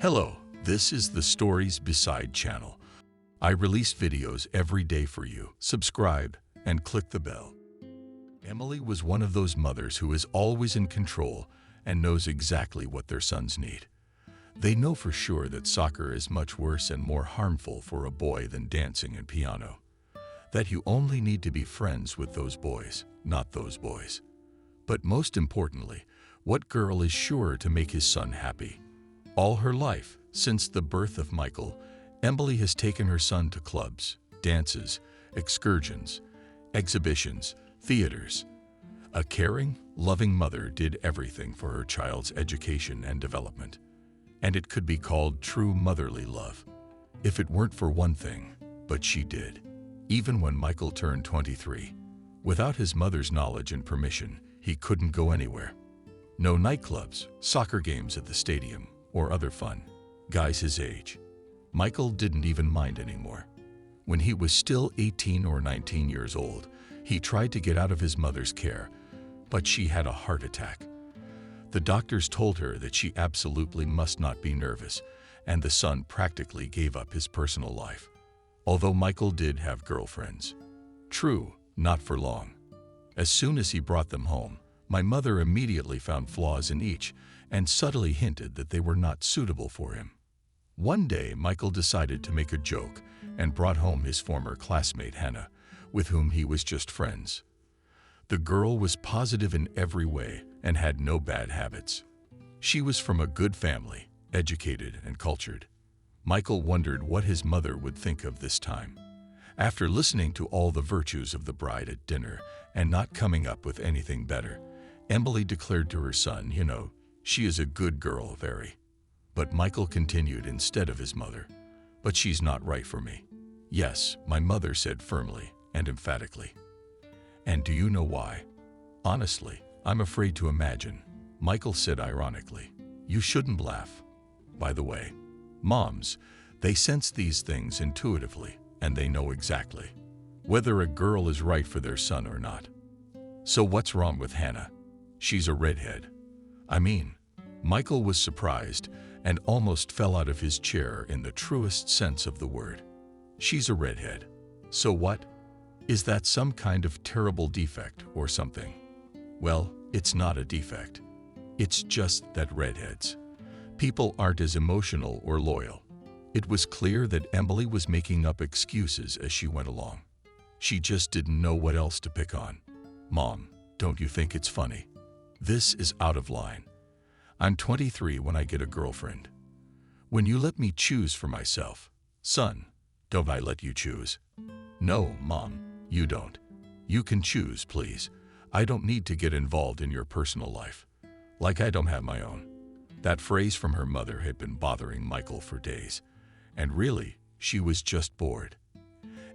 Hello, this is the Stories Beside channel. I release videos every day for you. Subscribe and click the bell. Emily was one of those mothers who is always in control and knows exactly what their sons need. They know for sure that soccer is much worse and more harmful for a boy than dancing and piano. That you only need to be friends with those boys, not those boys. But most importantly, what girl is sure to make his son happy? All her life, since the birth of Michael, Emily has taken her son to clubs, dances, excursions, exhibitions, theaters. A caring, loving mother did everything for her child's education and development. And it could be called true motherly love, if it weren't for one thing, but she did. Even when Michael turned 23, without his mother's knowledge and permission, he couldn't go anywhere. No nightclubs, soccer games at the stadium, or other fun. Guys his age. Michael didn't even mind anymore. When he was still 18 or 19 years old, he tried to get out of his mother's care, but she had a heart attack. The doctors told her that she absolutely must not be nervous, and the son practically gave up his personal life. Although Michael did have girlfriends. True, not for long. As soon as he brought them home, my mother immediately found flaws in each and subtly hinted that they were not suitable for him. One day, Michael decided to make a joke and brought home his former classmate Hannah, with whom he was just friends. The girl was positive in every way and had no bad habits. She was from a good family, educated and cultured. Michael wondered what his mother would think of this time. After listening to all the virtues of the bride at dinner and not coming up with anything better, Emily declared to her son, she is a good girl, very. But Michael continued instead of his mother, but she's not right for me. Yes, my mother said firmly and emphatically. And do you know why? Honestly, I'm afraid to imagine, Michael said ironically. You shouldn't laugh. By the way, moms, they sense these things intuitively, and they know exactly whether a girl is right for their son or not. So what's wrong with Hannah? She's a redhead. Michael was surprised and almost fell out of his chair in the truest sense of the word. She's a redhead. So what? Is that some kind of terrible defect or something? Well, it's not a defect. It's just that redheads. People aren't as emotional or loyal. It was clear that Emily was making up excuses as she went along. She just didn't know what else to pick on. Mom, don't you think it's funny? This is out of line. I'm 23 when I get a girlfriend. When you let me choose for myself. Son, don't I let you choose? No, Mom, you don't. You can choose, please. I don't need to get involved in your personal life. Like I don't have my own. That phrase from her mother had been bothering Michael for days. And really, she was just bored.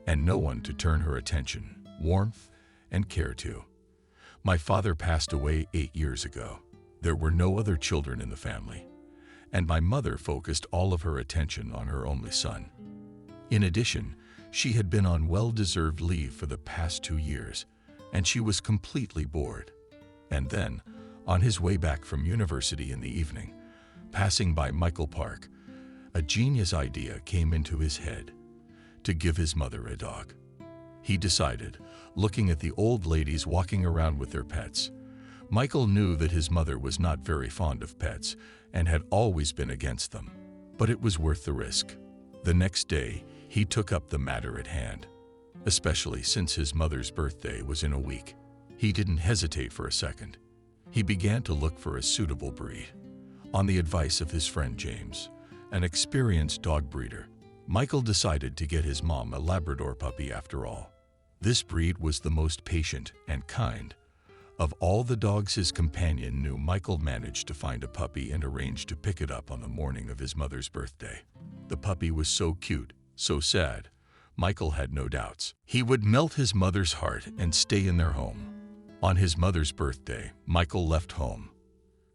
And no one to turn her attention, warmth, and care to. My father passed away 8 years ago. There were no other children in the family, and my mother focused all of her attention on her only son. In addition, she had been on well-deserved leave for the past 2 years, and she was completely bored. And then, on his way back from university in the evening, passing by Michael Park, a genius idea came into his head: to give his mother a dog. He decided, looking at the old ladies walking around with their pets. Michael knew that his mother was not very fond of pets and had always been against them, but it was worth the risk. The next day, he took up the matter at hand, especially since his mother's birthday was in a week. He didn't hesitate for a second. He began to look for a suitable breed. On the advice of his friend James, an experienced dog breeder, Michael decided to get his mom a Labrador puppy after all. This breed was the most patient and kind. Of all the dogs his companion knew, Michael managed to find a puppy and arranged to pick it up on the morning of his mother's birthday. The puppy was so cute, so sad. Michael had no doubts. He would melt his mother's heart and stay in their home. On his mother's birthday, Michael left home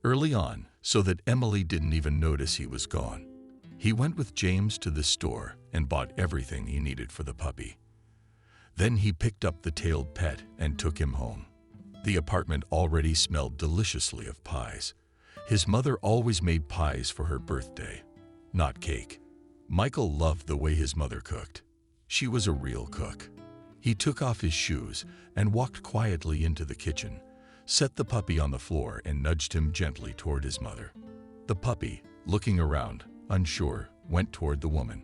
early on so that Emily didn't even notice he was gone. He went with James to the store and bought everything he needed for the puppy. Then he picked up the tailed pet and took him home. The apartment already smelled deliciously of pies. His mother always made pies for her birthday. not cake. Michael loved the way his mother cooked. She was a real cook. He took off his shoes and walked quietly into the kitchen, set the puppy on the floor and nudged him gently toward his mother. The puppy, looking around, unsure, went toward the woman.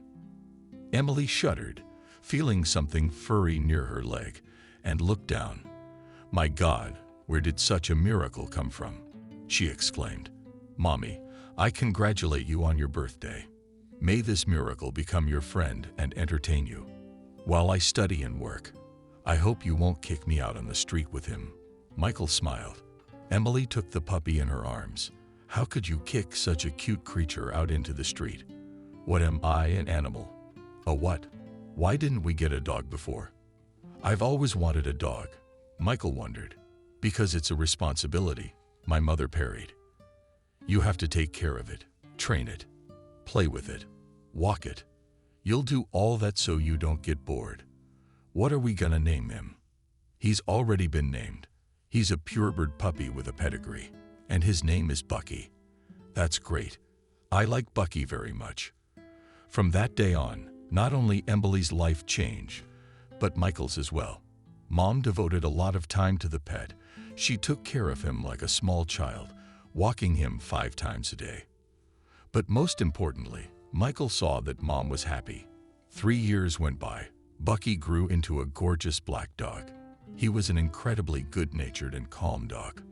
Emily shuddered, feeling something furry near her leg, and looked down. "My God, where did such a miracle come from?" she exclaimed. "Mommy, I congratulate you on your birthday. May this miracle become your friend and entertain you while I study and work. I hope you won't kick me out on the street with him." Michael smiled. Emily took the puppy in her arms. "How could you kick such a cute creature out into the street? What am I, an animal? A what? Why didn't we get a dog before?" "I've always wanted a dog," Michael wondered. "Because it's a responsibility," my mother parried. "You have to take care of it, train it, play with it, walk it. You'll do all that so you don't get bored. What are we gonna name him?" "He's already been named. He's a purebred puppy with a pedigree, and his name is Bucky." "That's great. I like Bucky very much." From that day on, not only Emily's life changed, but Michael's as well. Mom devoted a lot of time to the pet. She took care of him like a small child, walking him 5 times a day. But most importantly, Michael saw that Mom was happy. 3 years went by. Bucky grew into a gorgeous black dog. He was an incredibly good-natured and calm dog.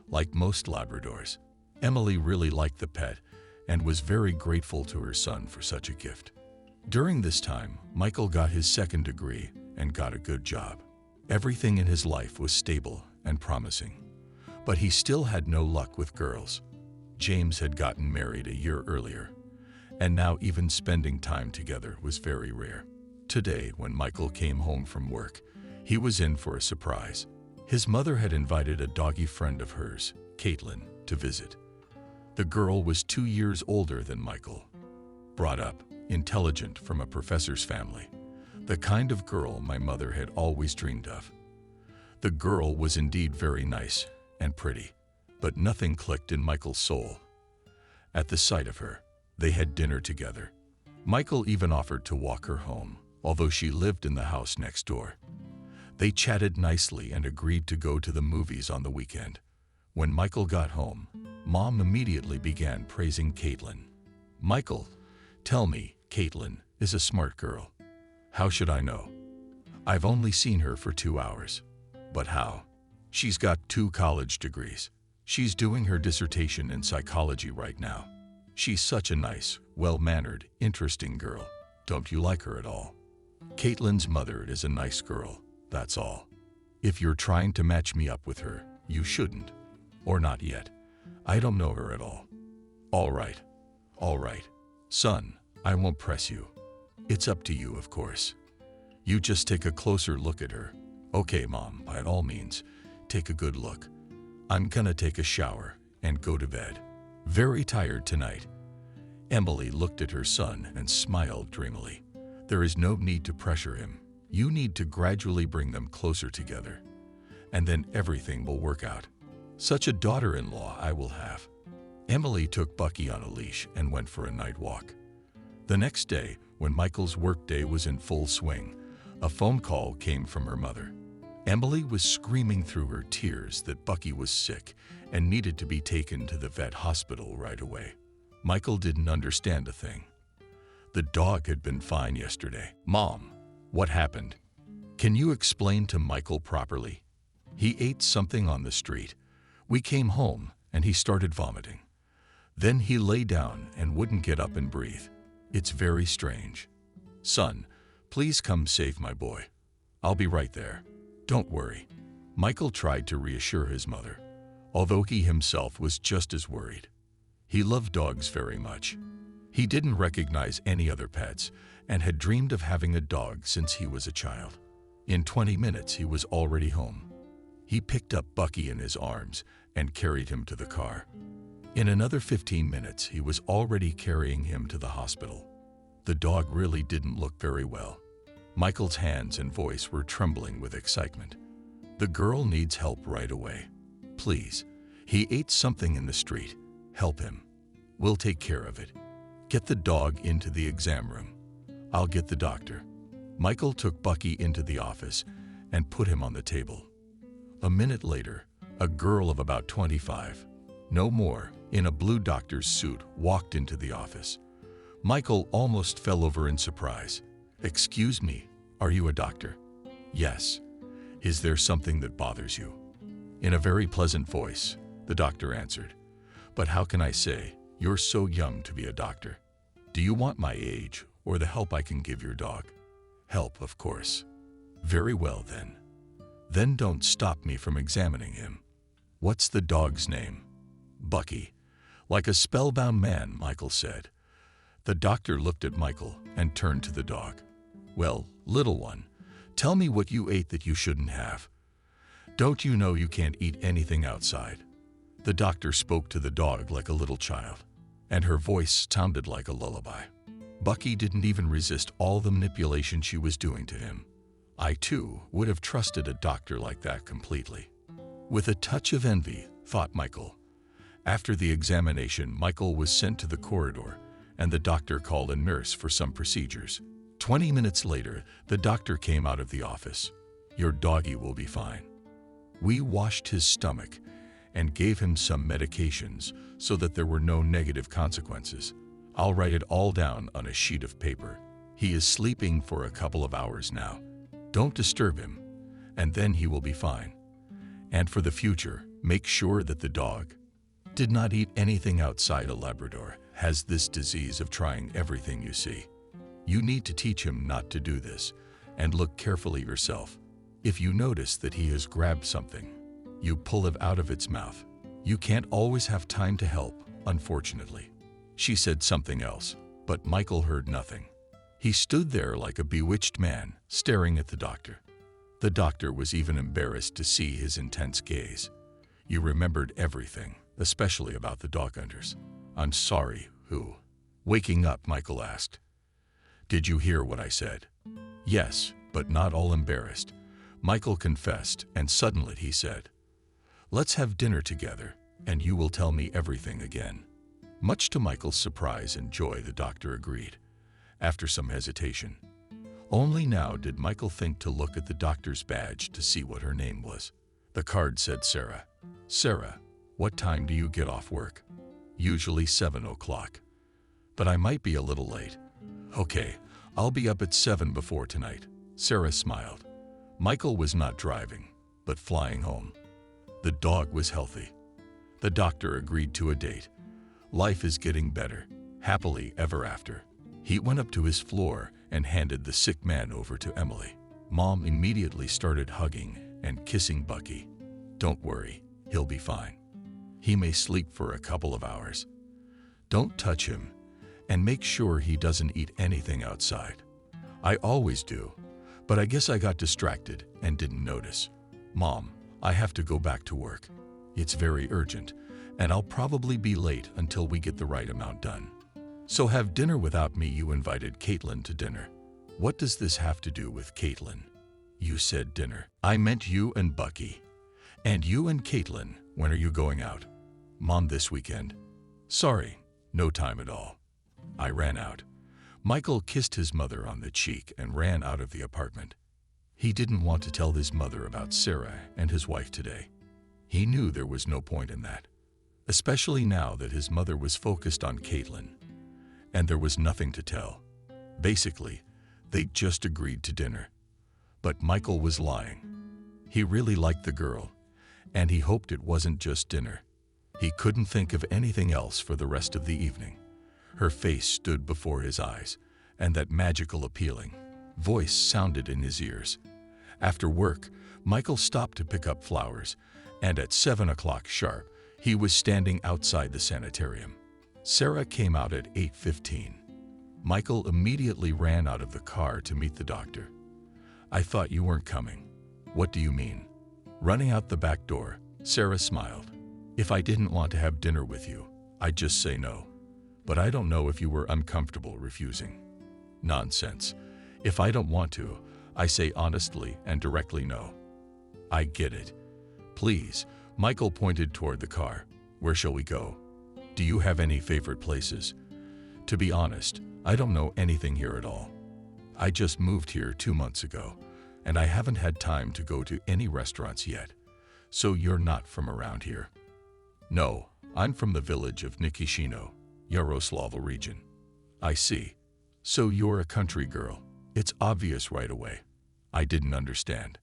Like most Labradors, Emily really liked the pet and was very grateful to her son for such a gift. During this time, Michael got his 2nd degree and got a good job. Everything in his life was stable and promising. But he still had no luck with girls. James had gotten married a year earlier, and now even spending time together was very rare. Today, when Michael came home from work, he was in for a surprise. His mother had invited a doggy friend of hers, Caitlin, to visit. The girl was 2 years older than Michael. Brought up, intelligent, from a professor's family. The kind of girl my mother had always dreamed of. The girl was indeed very nice and pretty, but nothing clicked in Michael's soul. At the sight of her, they had dinner together. Michael even offered to walk her home, although she lived in the house next door. They chatted nicely and agreed to go to the movies on the weekend. When Michael got home, Mom immediately began praising Caitlin. "Michael, tell me, Caitlin is a smart girl." "How should I know? I've only seen her for 2 hours." "But how?" "She's got 2 college degrees. She's doing her dissertation in psychology right now. She's such a nice, well-mannered, interesting girl. Don't you like her at all?" "Caitlin's mother is a nice girl, that's all. If you're trying to match me up with her, you shouldn't. Or not yet. I don't know her at all." All right. Son, I won't press you. It's up to you, of course. You just take a closer look at her." "Okay, Mom, by all means, take a good look. I'm gonna take a shower and go to bed. Very tired tonight." Emily looked at her son and smiled dreamily. "There is no need to pressure him. You need to gradually bring them closer together, and then everything will work out. Such a daughter-in-law I will have." Emily took Bucky on a leash and went for a night walk. The next day, when Michael's workday was in full swing, a phone call came from her mother. Emily was screaming through her tears that Bucky was sick and needed to be taken to the vet hospital right away. Michael didn't understand a thing. The dog had been fine yesterday. "Mom, what happened? Can you explain to Michael properly? He ate something on the street. We came home and he started vomiting. Then he lay down and wouldn't get up and breathe. It's very strange. Son, please come save my boy. I'll be right there. Don't worry." Michael tried to reassure his mother, although he himself was just as worried. He loved dogs very much. He didn't recognize any other pets and had dreamed of having a dog since he was a child. In 20 minutes, he was already home. He picked up Bucky in his arms and carried him to the car. In another 15 minutes, he was already carrying him to the hospital. The dog really didn't look very well. Michael's hands and voice were trembling with excitement. "The girl needs help right away. Please, he ate something in the street. Help him. We'll take care of it. Get the dog into the exam room. I'll get the doctor. Michael took Bucky into the office and put him on the table. A minute later, a girl of about 25, no more, in a blue doctor's suit, walked into the office. Michael almost fell over in surprise. "Excuse me, are you a doctor?" "Yes." "Is there something that bothers you?" In a very pleasant voice, the doctor answered. "But how can I say? You're so young to be a doctor. Do you want my age or the help I can give your dog?" "Help, of course." "Very well then. Then don't stop me from examining him." "What's the dog's name?" "Bucky." Like a spellbound man, Michael said. The doctor looked at Michael and turned to the dog. "Well, little one, tell me what you ate that you shouldn't have. Don't you know you can't eat anything outside?" The doctor spoke to the dog like a little child, and her voice sounded like a lullaby. Bucky didn't even resist all the manipulation she was doing to him. I, too, would have trusted a doctor like that completely. With a touch of envy, thought Michael. After the examination, Michael was sent to the corridor, and the doctor called a nurse for some procedures. 20 minutes later, the doctor came out of the office. "Your doggy will be fine." We washed his stomach and gave him some medications so that there were no negative consequences. I'll write it all down on a sheet of paper. He is sleeping for a couple of hours now. Don't disturb him, and then he will be fine. And for the future, make sure that the dog did not eat anything outside. A Labrador has this disease of trying everything you see. You need to teach him not to do this, and look carefully yourself. If you notice that he has grabbed something, you pull it out of its mouth. You can't always have time to help, unfortunately." She said something else, but Michael heard nothing. He stood there like a bewitched man, staring at the doctor. The doctor was even embarrassed to see his intense gaze. "You remembered everything, especially about the dog hunters." "I'm sorry, who?" Waking up, Michael asked. "Did you hear what I said?" "Yes, but not all embarrassed." Michael confessed, and suddenly he said, "Let's have dinner together, and you will tell me everything again." Much to Michael's surprise and joy, the doctor agreed. After some hesitation, only now did Michael think to look at the doctor's badge to see what her name was. The card said Sarah. "Sarah, what time do you get off work?" "Usually 7 o'clock. But I might be a little late." "Okay, I'll be up at 7 before tonight." Sarah smiled. Michael was not driving, but flying home. The dog was healthy. The doctor agreed to a date. Life is getting better, happily ever after. He went up to his floor and handed the sick man over to Emily. Mom immediately started hugging and kissing Bucky. "Don't worry, he'll be fine. He may sleep for a couple of hours. Don't touch him, and make sure he doesn't eat anything outside." "I always do, but I guess I got distracted and didn't notice." "Mom, I have to go back to work. It's very urgent, and I'll probably be late until we get the right amount done. So have dinner without me." You invited Caitlin to dinner. "What does this have to do with Caitlin?" "You said dinner." "I meant you and Bucky." "And you and Caitlin, when are you going out?" "Mom, this weekend." "Sorry, no time at all." I ran out. Michael kissed his mother on the cheek and ran out of the apartment. He didn't want to tell his mother about Sarah and his wife today. He knew there was no point in that, especially now that his mother was focused on Caitlin. And there was nothing to tell. Basically, they just agreed to dinner. But Michael was lying. He really liked the girl, and he hoped it wasn't just dinner. He couldn't think of anything else for the rest of the evening. Her face stood before his eyes, and that magical, appealing voice sounded in his ears. After work, Michael stopped to pick up flowers, and at 7 o'clock sharp, he was standing outside the sanitarium. Sarah came out at 8:15. Michael immediately ran out of the car to meet the doctor. "I thought you weren't coming." "What do you mean?" "Running out the back door." Sarah smiled. "If I didn't want to have dinner with you, I'd just say no. But I don't know if you were uncomfortable refusing." "Nonsense. If I don't want to, I say honestly and directly no." "I get it. Please." Michael pointed toward the car. "Where shall we go? Do you have any favorite places?" To be honest, I don't know anything here at all. I just moved here 2 months ago, and I haven't had time to go to any restaurants yet. So you're not from around here? No, I'm from the village of Nikishino, Yaroslavl region. I see. So you're a country girl. It's obvious right away. I didn't understand.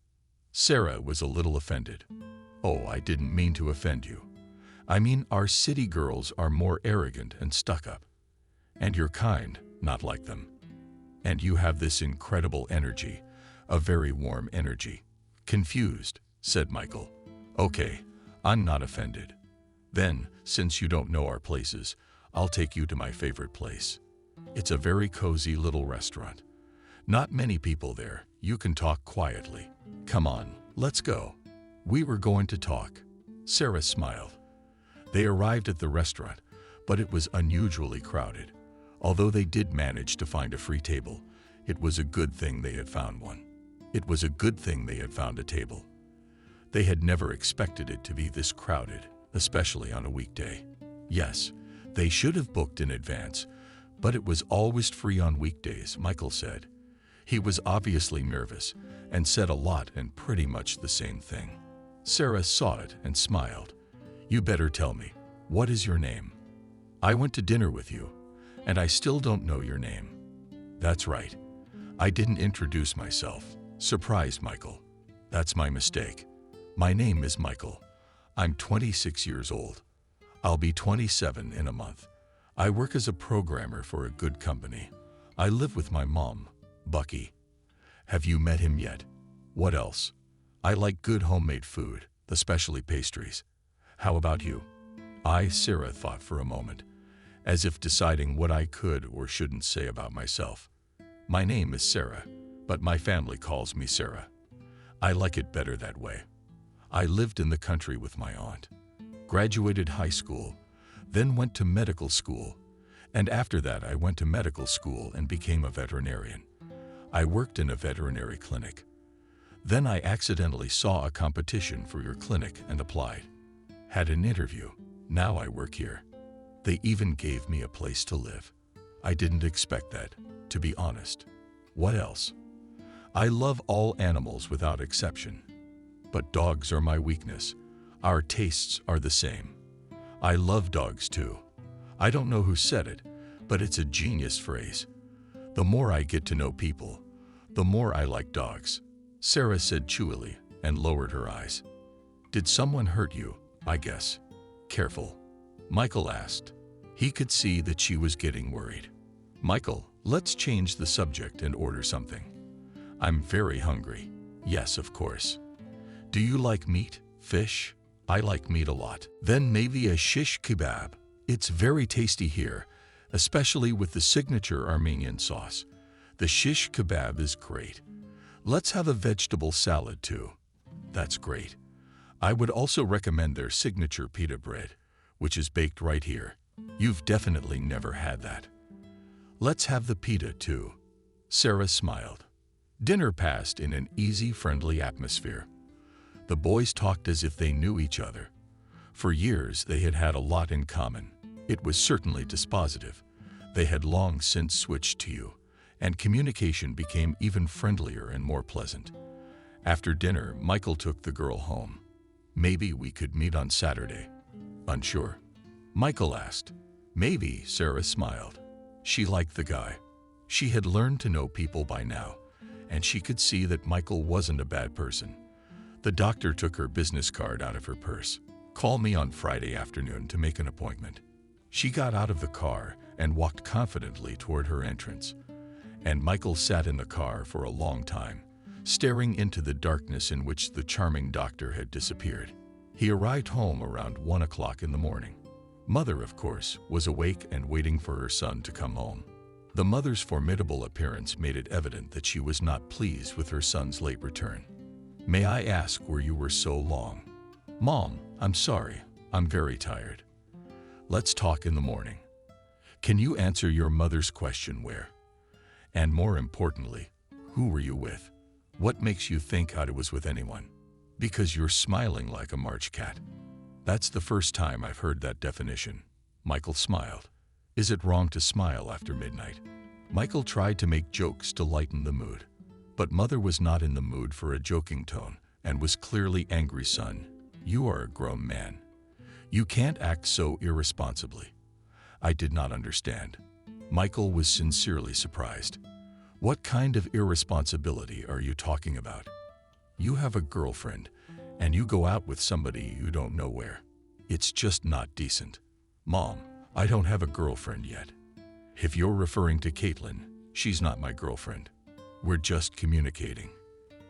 Sarah was a little offended. Oh, I didn't mean to offend you. I mean, our city girls are more arrogant and stuck up. And you're kind, not like them. And you have this incredible energy, a very warm energy. Confused, said Michael. Okay, I'm not offended. Then, since you don't know our places, I'll take you to my favorite place. It's a very cozy little restaurant. Not many people there. You can talk quietly. Come on, let's go. We were going to talk. Sarah smiled. They arrived at the restaurant, but it was unusually crowded. Although they did manage to find a free table, it was a good thing they had found one. It was a good thing they had found a table. They had never expected it to be this crowded, especially on a weekday. Yes, they should have booked in advance, but it was always free on weekdays, Michael said. He was obviously nervous and said a lot and pretty much the same thing. Sarah saw it and smiled. You better tell me, what is your name? I went to dinner with you, and I still don't know your name. That's right. I didn't introduce myself. Surprised Michael. That's my mistake. My name is Michael. I'm 26 years old. I'll be 27 in a month. I work as a programmer for a good company. I live with my mom, Bucky. Have you met him yet? What else? I like good homemade food, especially pastries. How about you? Sarah thought for a moment, as if deciding what I could or shouldn't say about myself. My name is Sarah, but my family calls me Sarah. I like it better that way. I lived in the country with my aunt, graduated high school, then went to medical school, and after that I went to medical school and became a veterinarian. I worked in a veterinary clinic. Then I accidentally saw a competition for your clinic and applied. Had an interview. Now I work here. They even gave me a place to live. I didn't expect that, to be honest. What else? I love all animals without exception. But dogs are my weakness. Our tastes are the same. I love dogs too. I don't know who said it, but it's a genius phrase. The more I get to know people, the more I like dogs, Sarah said chewily and lowered her eyes. Did someone hurt you? I guess. Careful, Michael asked. He could see that she was getting worried. Michael, let's change the subject and order something. I'm very hungry. Yes, of course. Do you like meat, fish? I like meat a lot. Then maybe a shish kebab. It's very tasty here, especially with the signature Armenian sauce. The shish kebab is great. Let's have a vegetable salad too. That's great. I would also recommend their signature pita bread, which is baked right here. You've definitely never had that. Let's have the pita too. Sarah smiled. Dinner passed in an easy, friendly atmosphere. The boys talked as if they knew each other. For years, they had had a lot in common. It was certainly dispositive. They had long since switched to you, and communication became even friendlier and more pleasant. After dinner, Michael took the girl home. Maybe we could meet on Saturday. Unsure. Michael asked. Maybe, Sarah smiled. She liked the guy. She had learned to know people by now, and she could see that Michael wasn't a bad person. The doctor took her business card out of her purse. Call me on Friday afternoon to make an appointment. She got out of the car and walked confidently toward her entrance. And Michael sat in the car for a long time, staring into the darkness in which the charming doctor had disappeared. He arrived home around 1 o'clock in the morning. Mother, of course, was awake and waiting for her son to come home. The mother's formidable appearance made it evident that she was not pleased with her son's late return. May I ask where you were so long? Mom, I'm sorry. I'm very tired. Let's talk in the morning. Can you answer your mother's question where? And more importantly, who were you with? What makes you think I was with anyone? Because you're smiling like a March cat. That's the first time I've heard that definition. Michael smiled. Is it wrong to smile after midnight? Michael tried to make jokes to lighten the mood, but Mother was not in the mood for a joking tone and was clearly angry. Son, you are a grown man. You can't act so irresponsibly. I did not understand. Michael was sincerely surprised. What kind of irresponsibility are you talking about? You have a girlfriend, and you go out with somebody you don't know where. It's just not decent. Mom, I don't have a girlfriend yet. If you're referring to Caitlin, she's not my girlfriend. We're just communicating.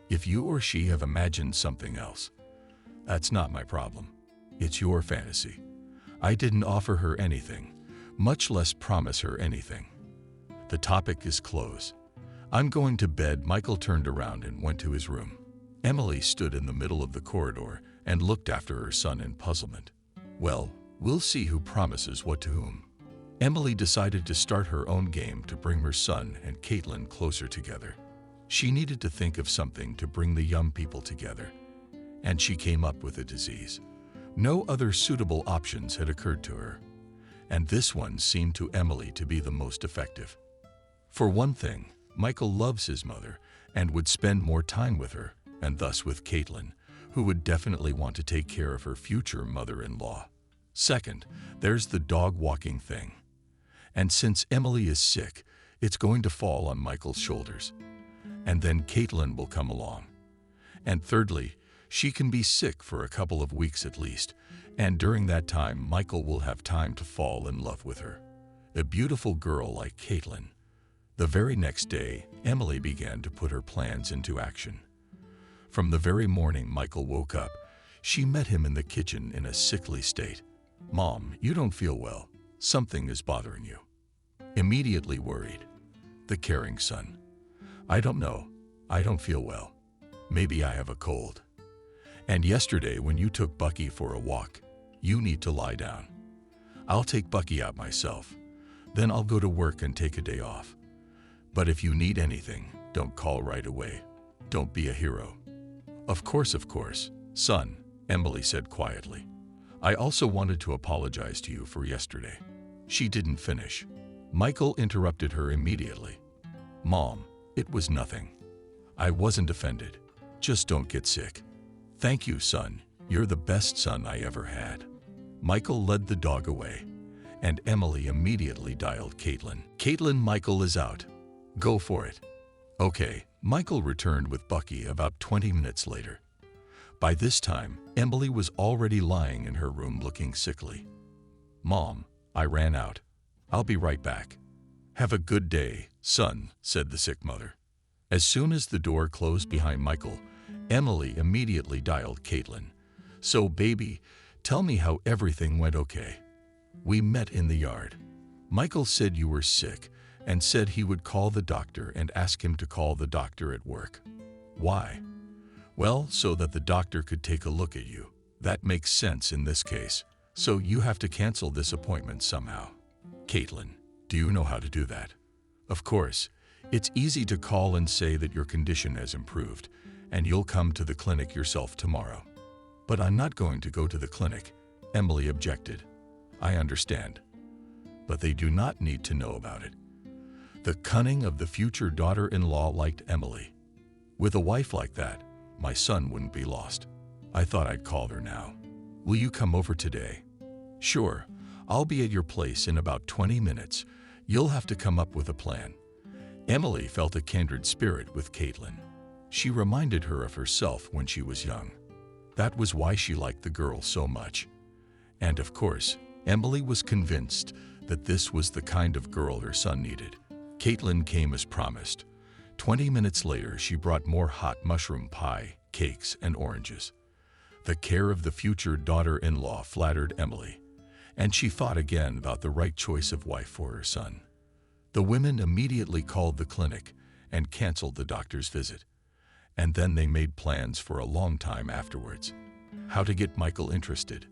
If you or she have imagined something else, that's not my problem. It's your fantasy. I didn't offer her anything, much less promise her anything. The topic is closed. I'm going to bed. Michael turned around and went to his room. Emily stood in the middle of the corridor and looked after her son in puzzlement. Well, we'll see who promises what to whom. Emily decided to start her own game to bring her son and Caitlin closer together. She needed to think of something to bring the young people together, and she came up with a disease. No other suitable options had occurred to her, and this one seemed to Emily to be the most effective. For one thing, Michael loves his mother and would spend more time with her, and thus with Caitlin, who would definitely want to take care of her future mother-in-law. Second, there's the dog walking thing. And since Emily is sick, it's going to fall on Michael's shoulders. And then Caitlin will come along. And thirdly, she can be sick for a couple of weeks at least, and during that time Michael will have time to fall in love with her. A beautiful girl like Caitlin. The very next day, Emily began to put her plans into action. From the very morning Michael woke up, she met him in the kitchen in a sickly state. Mom, you don't feel well. Something is bothering you. Immediately worried. The caring son. I don't know. I don't feel well. Maybe I have a cold. And yesterday when you took Bucky for a walk, you need to lie down. I'll take Bucky out myself. Then I'll go to work and take a day off. But if you need anything, don't call right away. Don't be a hero. Of course, son, Emily said quietly. I also wanted to apologize to you for yesterday. She didn't finish. Michael interrupted her immediately. Mom, it was nothing. I wasn't offended. Just don't get sick. Thank you, son. You're the best son I ever had. Michael led the dog away, and Emily immediately dialed Caitlin. Caitlin, Michael is out. Go for it. Okay, Michael returned with Bucky about 20 minutes later. By this time, Emily was already lying in her room looking sickly. Mom, I ran out. I'll be right back. Have a good day, son, said the sick mother. As soon as the door closed behind Michael, Emily immediately dialed Caitlin. So, baby, tell me how everything went okay. We met in the yard. Michael said you were sick and said he would call the doctor and ask him to call the doctor at work. Why? Well, so that the doctor could take a look at you. That makes sense in this case. So you have to cancel this appointment somehow. Caitlin, do you know how to do that? Of course, it's easy to call and say that your condition has improved and you'll come to the clinic yourself tomorrow. But I'm not going to go to the clinic, Emily objected. I understand. But they do not need to know about it. The cunning of the future daughter-in-law liked Emily. With a wife like that, my son wouldn't be lost. I thought I'd call her now. Will you come over today? Sure, I'll be at your place in about 20 minutes. You'll have to come up with a plan. Emily felt a kindred spirit with Caitlin. She reminded her of herself when she was young. That was why she liked the girl so much. And of course, Emily was convinced that this was the kind of girl her son needed. Caitlin came as promised. 20 minutes later, she brought more hot mushroom pie, cakes, and oranges. The care of the future daughter-in-law flattered Emily, and she thought again about the right choice of wife for her son. The women immediately called the clinic and canceled the doctor's visit. And then they made plans for a long time afterwards. How to get Michael interested.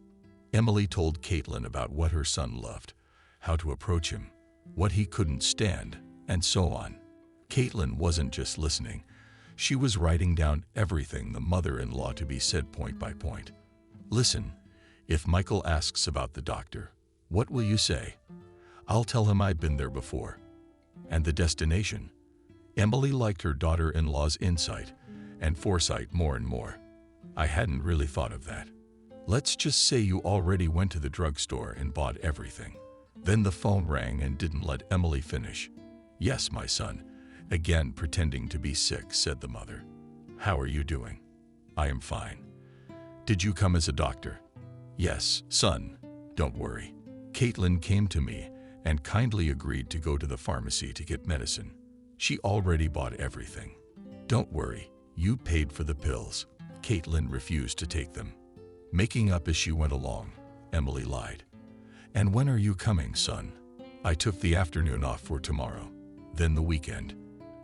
Emily told Caitlin about what her son loved, how to approach him, what he couldn't stand, and so on. Caitlin wasn't just listening. She was writing down everything the mother-in-law to be said point by point. Listen, if Michael asks about the doctor, what will you say? I'll tell him I've been there before. And the destination? Emily liked her daughter-in-law's insight and foresight more and more. I hadn't really thought of that. Let's just say you already went to the drugstore and bought everything. Then the phone rang and didn't let Emily finish. Yes, my son, again pretending to be sick, said the mother. How are you doing? I am fine. Did you come as a doctor? Yes, son, don't worry. Caitlin came to me and kindly agreed to go to the pharmacy to get medicine. She already bought everything. Don't worry, you paid for the pills. Caitlin refused to take them. Making up as she went along, Emily lied. And when are you coming, son? I took the afternoon off for tomorrow, then the weekend.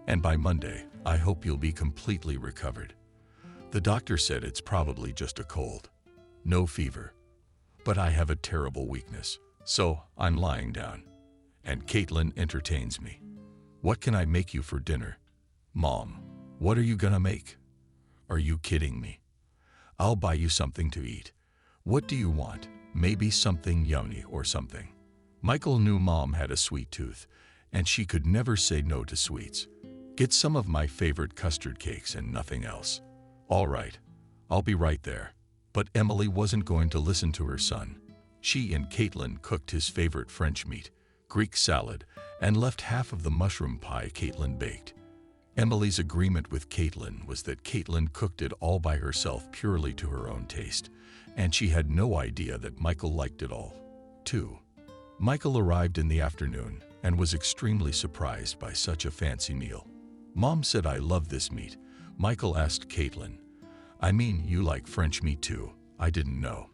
And by Monday, I hope you'll be completely recovered. The doctor said it's probably just a cold. No fever. But I have a terrible weakness, so I'm lying down. And Caitlin entertains me. What can I make you for dinner? Mom, what are you gonna make? Are you kidding me? I'll buy you something to eat. What do you want? Maybe something yummy or something. Michael knew Mom had a sweet tooth, and she could never say no to sweets. Get some of my favorite custard cakes and nothing else. All right, I'll be right there. But Emily wasn't going to listen to her son. She and Caitlin cooked his favorite French meat, Greek salad, and left half of the mushroom pie Caitlin baked. Emily's agreement with Caitlin was that Caitlin cooked it all by herself purely to her own taste, and she had no idea that Michael liked it all, too. Michael arrived in the afternoon and was extremely surprised by such a fancy meal. Mom said, I love this meat. Michael asked Caitlin, I mean, you like French meat too? I didn't know.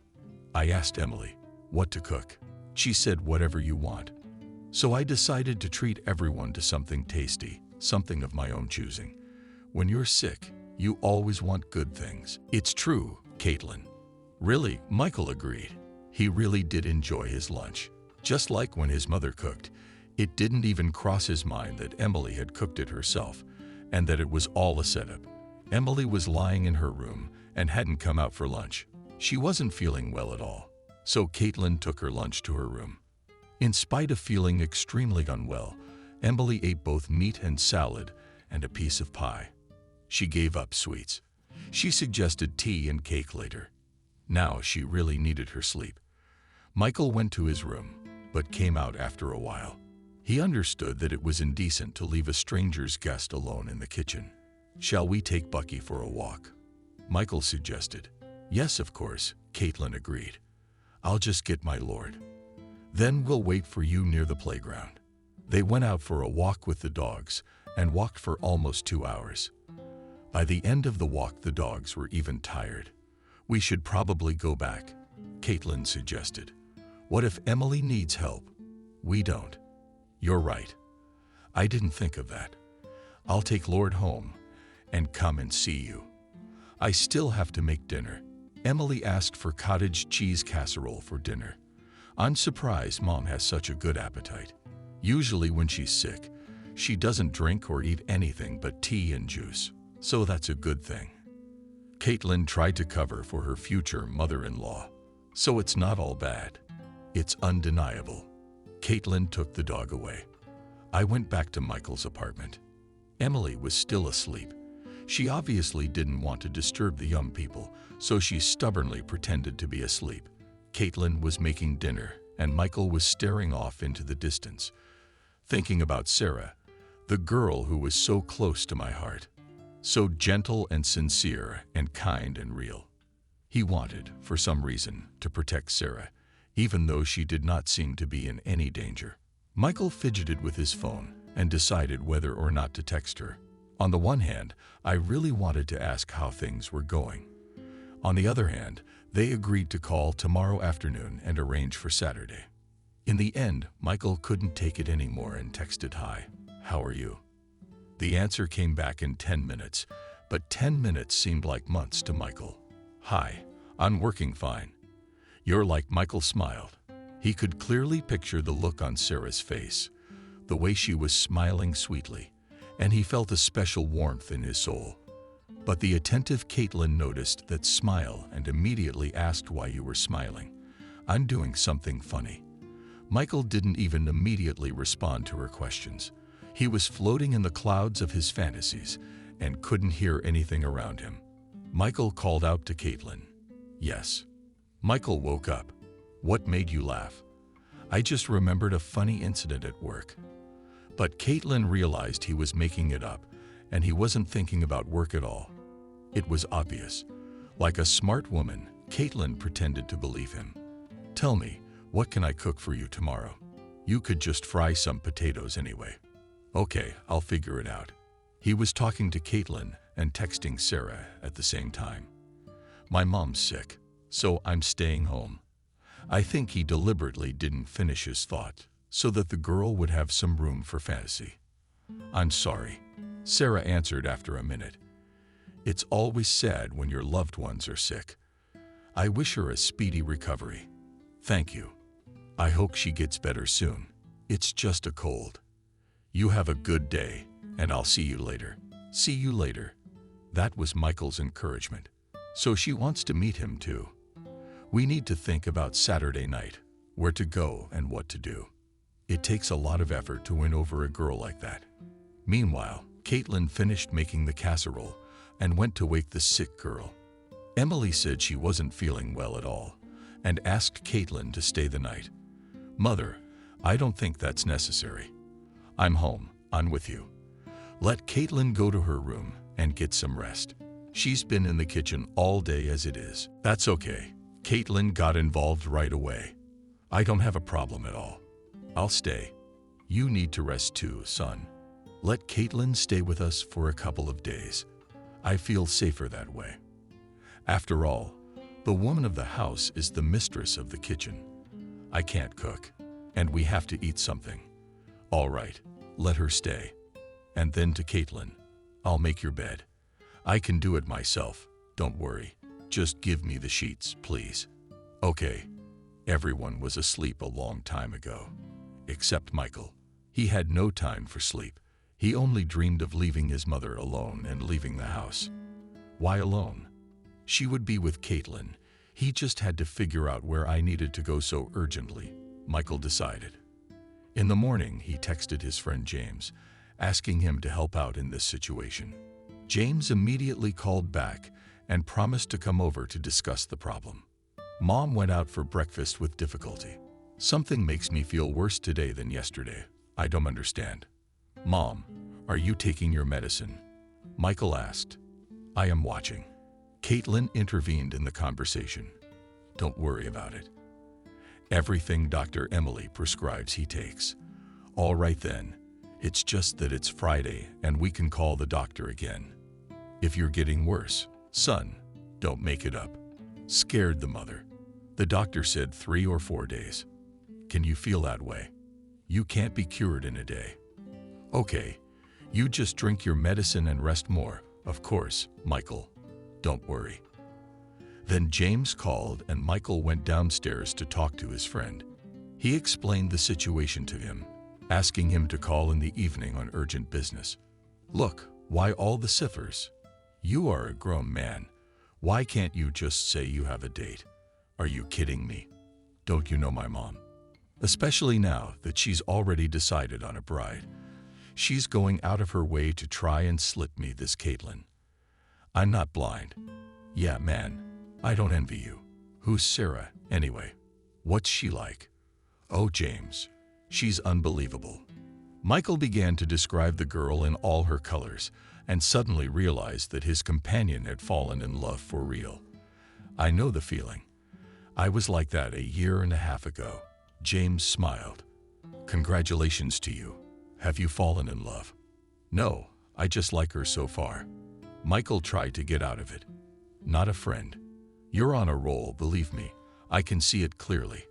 I asked Emily what to cook. She said, whatever you want. So I decided to treat everyone to something tasty, something of my own choosing. When you're sick, you always want good things. It's true, Caitlin. Really, Michael agreed. He really did enjoy his lunch. Just like when his mother cooked, it didn't even cross his mind that Emily had cooked it herself and that it was all a setup. Emily was lying in her room and hadn't come out for lunch. She wasn't feeling well at all, so Caitlin took her lunch to her room. In spite of feeling extremely unwell, Emily ate both meat and salad and a piece of pie. She gave up sweets. She suggested tea and cake later. Now she really needed her sleep. Michael went to his room, but came out after a while. He understood that it was indecent to leave a stranger's guest alone in the kitchen. Shall we take Bucky for a walk? Michael suggested. Yes, of course, Caitlin agreed. I'll just get my lord. Then we'll wait for you near the playground. They went out for a walk with the dogs and walked for almost 2 hours. By the end of the walk, the dogs were even tired. We should probably go back, Caitlin suggested. What if Emily needs help? We don't. You're right. I didn't think of that. I'll take Lord home and come and see you. I still have to make dinner. Emily asked for cottage cheese casserole for dinner. I'm surprised Mom has such a good appetite. Usually when she's sick, she doesn't drink or eat anything but tea and juice, so that's a good thing. Caitlin tried to cover for her future mother-in-law, so it's not all bad. It's undeniable. Caitlin took the dog away. I went back to Michael's apartment. Emily was still asleep. She obviously didn't want to disturb the young people, so she stubbornly pretended to be asleep. Caitlin was making dinner, and Michael was staring off into the distance, thinking about Sarah, the girl who was so close to my heart, so gentle and sincere and kind and real. He wanted, for some reason, to protect Sarah, even though she did not seem to be in any danger. Michael fidgeted with his phone and decided whether or not to text her. On the one hand, I really wanted to ask how things were going. On the other hand, they agreed to call tomorrow afternoon and arrange for Saturday. In the end, Michael couldn't take it anymore and texted, "Hi, how are you?" The answer came back in 10 minutes, but 10 minutes seemed like months to Michael. "Hi, I'm working fine." You're like Michael smiled. He could clearly picture the look on Sarah's face, the way she was smiling sweetly, and he felt a special warmth in his soul. But the attentive Caitlin noticed that smile and immediately asked why you were smiling. "I'm doing something funny." Michael didn't even immediately respond to her questions. He was floating in the clouds of his fantasies and couldn't hear anything around him. Michael called out to Caitlin. Yes. Michael woke up. What made you laugh? I just remembered a funny incident at work. But Caitlin realized he was making it up, and he wasn't thinking about work at all. It was obvious. Like a smart woman, Caitlin pretended to believe him. Tell me, what can I cook for you tomorrow? You could just fry some potatoes anyway. Okay, I'll figure it out. He was talking to Caitlin and texting Sarah at the same time. My mom's sick, so I'm staying home. I think he deliberately didn't finish his thought so that the girl would have some room for fantasy. I'm sorry, Sarah answered after a minute. It's always sad when your loved ones are sick. I wish her a speedy recovery. Thank you. I hope she gets better soon. It's just a cold. You have a good day, and I'll see you later. See you later. That was Michael's encouragement. So she wants to meet him too. We need to think about Saturday night, where to go and what to do. It takes a lot of effort to win over a girl like that. Meanwhile, Caitlin finished making the casserole and went to wake the sick girl. Emily said she wasn't feeling well at all and asked Caitlin to stay the night. Mother, I don't think that's necessary. I'm home, I'm with you. Let Caitlin go to her room and get some rest. She's been in the kitchen all day as it is. That's okay. Caitlin got involved right away. I don't have a problem at all. I'll stay. You need to rest too, son. Let Caitlin stay with us for a couple of days. I feel safer that way. After all, the woman of the house is the mistress of the kitchen. I can't cook, and we have to eat something. All right, let her stay. And then to Caitlin, I'll make your bed. I can do it myself, don't worry. Just give me the sheets, please. Okay. Everyone was asleep a long time ago. Except Michael. He had no time for sleep. He only dreamed of leaving his mother alone and leaving the house. Why alone? She would be with Caitlin. He just had to figure out where I needed to go so urgently, Michael decided. In the morning, he texted his friend James, asking him to help out in this situation. James immediately called back and promised to come over to discuss the problem. Mom went out for breakfast with difficulty. Something makes me feel worse today than yesterday. I don't understand. Mom, are you taking your medicine? Michael asked. I am watching. Caitlin intervened in the conversation. Don't worry about it. Everything Dr. Emily prescribes he takes. All right then. It's just that it's Friday and we can call the doctor again. If you're getting worse, son, don't make it up. Scared the mother. The doctor said 3 or 4 days. Can you feel that way? You can't be cured in a day. Okay, you just drink your medicine and rest more, of course, Michael. Don't worry. Then James called and Michael went downstairs to talk to his friend. He explained the situation to him, asking him to call in the evening on urgent business. Look, why all the ciphers? You are a grown man. Why can't you just say you have a date? Are you kidding me? Don't you know my mom? Especially now that she's already decided on a bride. She's going out of her way to try and slip me this Caitlin. I'm not blind. Yeah, man, I don't envy you. Who's Sarah, anyway? What's she like? Oh, James, she's unbelievable. Michael began to describe the girl in all her colors and suddenly realized that his companion had fallen in love for real. I know the feeling. I was like that a year and a half ago. James smiled. Congratulations to you. Have you fallen in love? No, I just like her so far. Michael tried to get out of it. Not a friend. You're on a roll, believe me. I can see it clearly.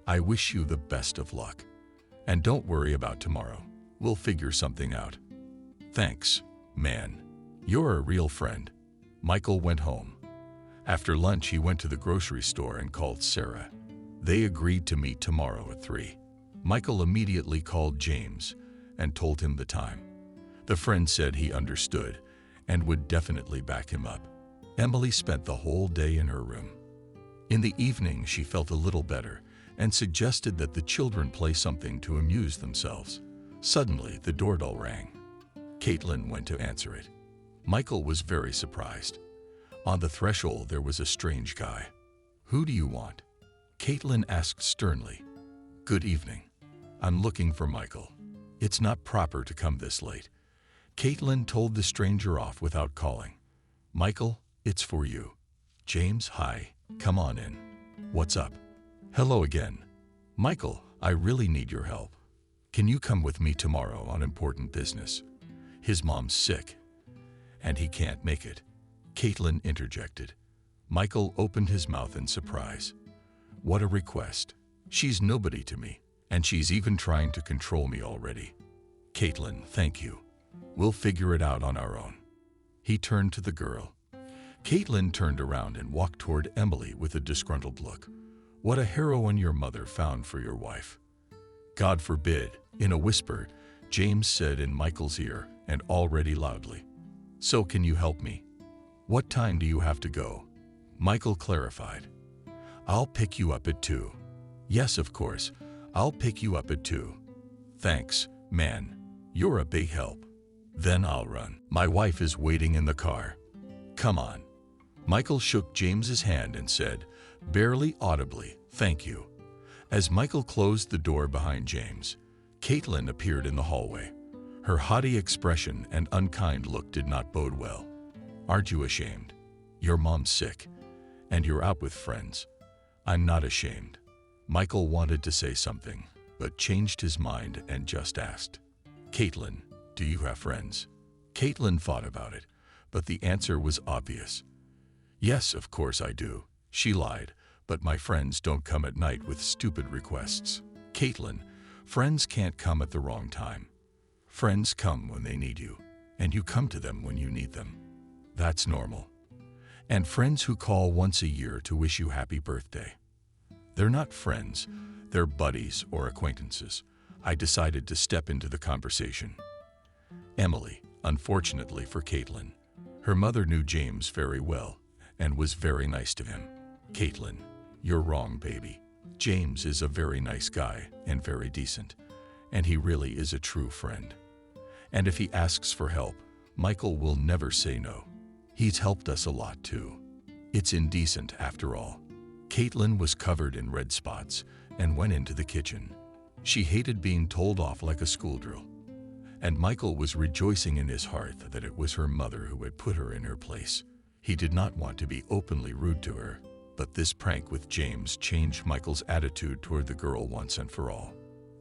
I wish you the best of luck. And don't worry about tomorrow. We'll figure something out. Thanks, man. You're a real friend. Michael went home. After lunch, he went to the grocery store and called Sarah. They agreed to meet tomorrow at 3. Michael immediately called James and told him the time. The friend said he understood and would definitely back him up. Emily spent the whole day in her room. In the evening, she felt a little better and suggested that the children play something to amuse themselves. Suddenly, the doorbell rang. Caitlin went to answer it. Michael was very surprised. On the threshold, there was a strange guy. "Who do you want?" Caitlin asked sternly. "Good evening. I'm looking for Michael. It's not proper to come this late." Caitlin told the stranger off without calling. "Michael, it's for you." "James, hi. Come on in. What's up?" "Hello again. Michael, I really need your help. Can you come with me tomorrow on important business? His mom's sick, and he can't make it." Caitlin interjected. Michael opened his mouth in surprise. "What a request. She's nobody to me, and she's even trying to control me already." "Caitlin, thank you. We'll figure it out on our own." He turned to the girl. Caitlin turned around and walked toward Emily with a disgruntled look. "What a heroine your mother found for your wife." "God forbid," in a whisper, James said in Michael's ear, and already loudly. "So can you help me? What time do you have to go?" Michael clarified. "I'll pick you up at 2. "Yes, of course. I'll pick you up at 2. "Thanks, man. You're a big help." "Then I'll run. My wife is waiting in the car." "Come on." Michael shook James's hand and said, barely audibly, "Thank you." As Michael closed the door behind James, Caitlin appeared in the hallway. Her haughty expression and unkind look did not bode well. "Aren't you ashamed? Your mom's sick, and you're out with friends." "I'm not ashamed." Michael wanted to say something, but changed his mind and just asked, "Caitlin, do you have friends?" Caitlin thought about it, but the answer was obvious. "Yes, of course I do," she lied, "but my friends don't come at night with stupid requests." "Caitlin, friends can't come at the wrong time. Friends come when they need you, and you come to them when you need them. That's normal. And friends who call once a year to wish you happy birthday. They're not friends, they're buddies or acquaintances." I decided to step into the conversation. Emily, unfortunately for Caitlin, her mother knew James very well and was very nice to him. "Caitlin, you're wrong, baby. James is a very nice guy and very decent, and he really is a true friend. And if he asks for help, Michael will never say no. He's helped us a lot too. It's indecent after all." Caitlin was covered in red spots and went into the kitchen. She hated being told off like a school drill. And Michael was rejoicing in his heart that it was her mother who had put her in her place. He did not want to be openly rude to her, but this prank with James changed Michael's attitude toward the girl once and for all.